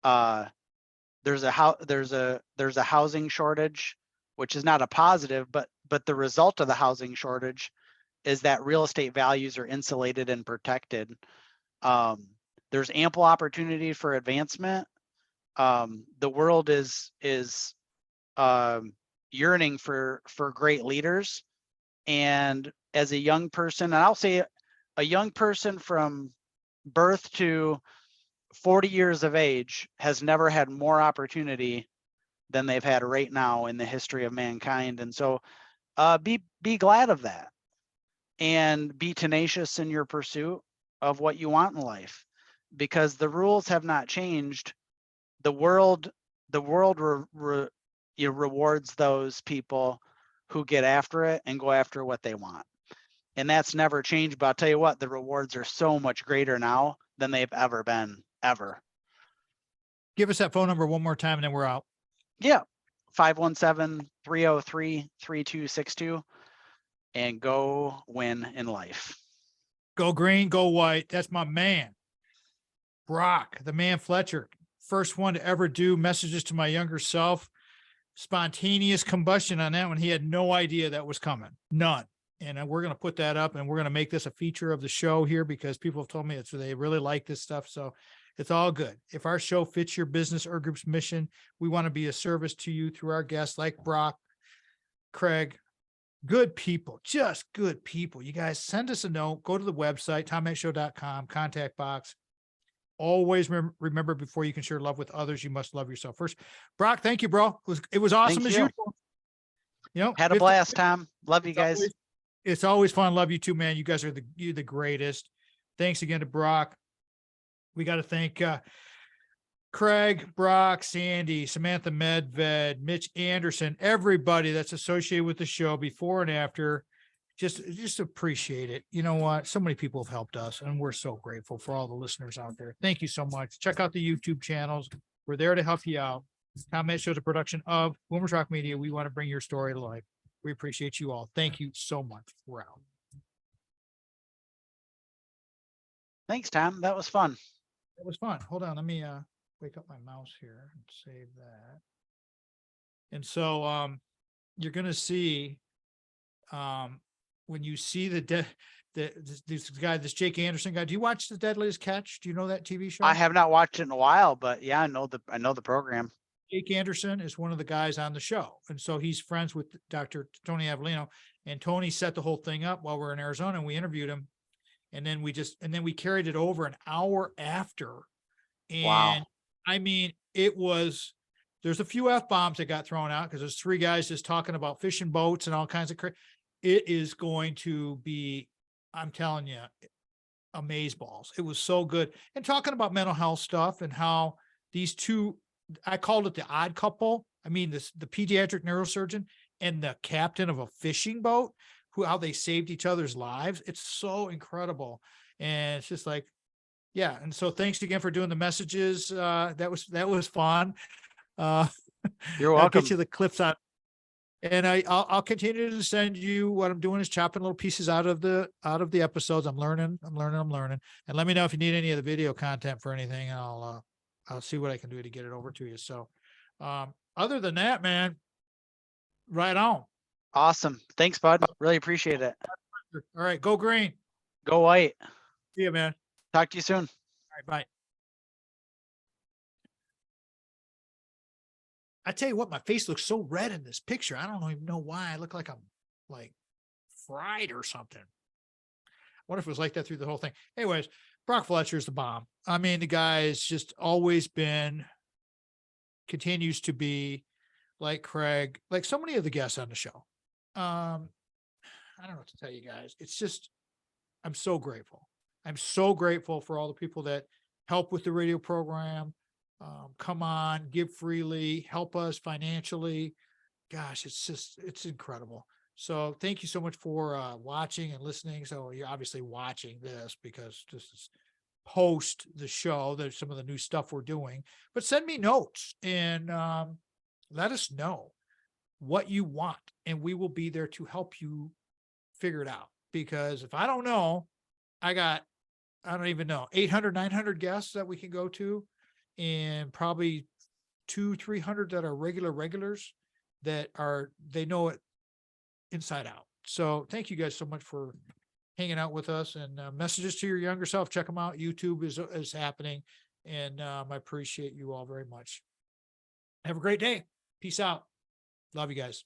There's a housing shortage, which is not a positive, but the result of the housing shortage is that real estate values are insulated and protected. There's ample opportunity for advancement. The world is yearning for great leaders. And as a young person, and I'll say a young person from birth to 40 years of age has never had more opportunity than they've had right now in the history of mankind. And so be glad of that, and be tenacious in your pursuit of what you want in life, because the rules have not changed. The world it rewards those people who get after it and go after what they want. And that's never changed, but I'll tell you what, the rewards are so much greater now than they've ever been, ever. Give us that phone number one more time and then we're out. Yeah. 517-303-3262, and go win in life. Go green, go white. That's my man. Brock, the man Fletcher, first one to ever do messages to my younger self. Spontaneous combustion on that one. He had no idea that was coming. None. And we're going to put that up and we're going to make this a feature of the show here because people have told me they really like this stuff. So it's all good. If our show fits your business or group's mission, we want to be a service to you through our guests like Brock, Craig, good people, just good people. You guys send us a note, go to the website, TomMattShow.com, contact box. Always remember, before you can share love with others, you must love yourself first. Brock, thank you, bro. It was awesome as usual. You know, had a blast, Tom. Love you guys. It's always fun. Love you too, man. You guys are you're the greatest. Thanks again to Brock. We got to thank Craig, Brock, Sandy, Samantha Medved, Mitch Anderson, everybody that's associated with the show before and after. Just appreciate it. You know what? So many people have helped us and we're so grateful for all the listeners out there. Thank you so much. Check out the YouTube channels. We're there to help you out. Tom Matt Show is a production of Boomers Rock Media. We want to bring your story to life. We appreciate you all. Thank you so much. We're out. Thanks, Tom. That was fun. It was fun. Hold on. Let me wake up my mouse here and save that. And so you're going to see when you see this guy, this Jake Anderson guy. Do you watch The Deadliest Catch? Do you know that TV show? I have not watched it in a while, but yeah, I know the program. Jake Anderson is one of the guys on the show. And so he's friends with Dr. Tony Avellino, and Tony set the whole thing up while we're in Arizona and we interviewed him. And then we carried it over an hour after. And wow. I mean, there's a few F-bombs that got thrown out because there's three guys just talking about fishing boats and all kinds of it is going to be, I'm telling you, amazeballs. It was so good. And talking about mental health stuff and how these two, I called it the odd couple. I mean, the pediatric neurosurgeon and the captain of a fishing boat, how they saved each other's lives. It's so incredible. And it's just like, yeah. And so thanks again for doing the messages. That was fun. You're welcome. I'll get you the clips on. And I'll continue to send you. What I'm doing is chopping little pieces out of the episodes. I'm learning. And let me know if you need any of the video content for anything. I'll see what I can do to get it over to you. So, other than that, man, right on. Awesome. Thanks, bud. Really appreciate it. All right. Go green. Go white. See you, man. Talk to you soon. All right. Bye. I tell you what, my face looks so red in this picture. I don't even know why. I look like I'm like fried or something. I wonder if it was like that through the whole thing. Anyways, Brock Fletcher is the bomb. I mean, the guy has just always been, continues to be, like Craig, like so many of the guests on the show. I don't know what to tell you guys. It's just, I'm so grateful. I'm so grateful for all the people that help with the radio program. Come on, give freely, help us financially. Gosh, it's incredible. So thank you so much for watching and listening. So you're obviously watching this because this is post the show. There's some of the new stuff we're doing, but send me notes and let us know what you want, and we will be there to help you figure it out. Because if I don't know, I don't even know, 800, 900 guests that we can go to, and probably 200-300 that are regulars that they know it inside out. So thank you guys so much for hanging out with us, and messages to your younger self. Check them out. YouTube is happening, and I appreciate you all very much. Have a great day. Peace out. Love you guys.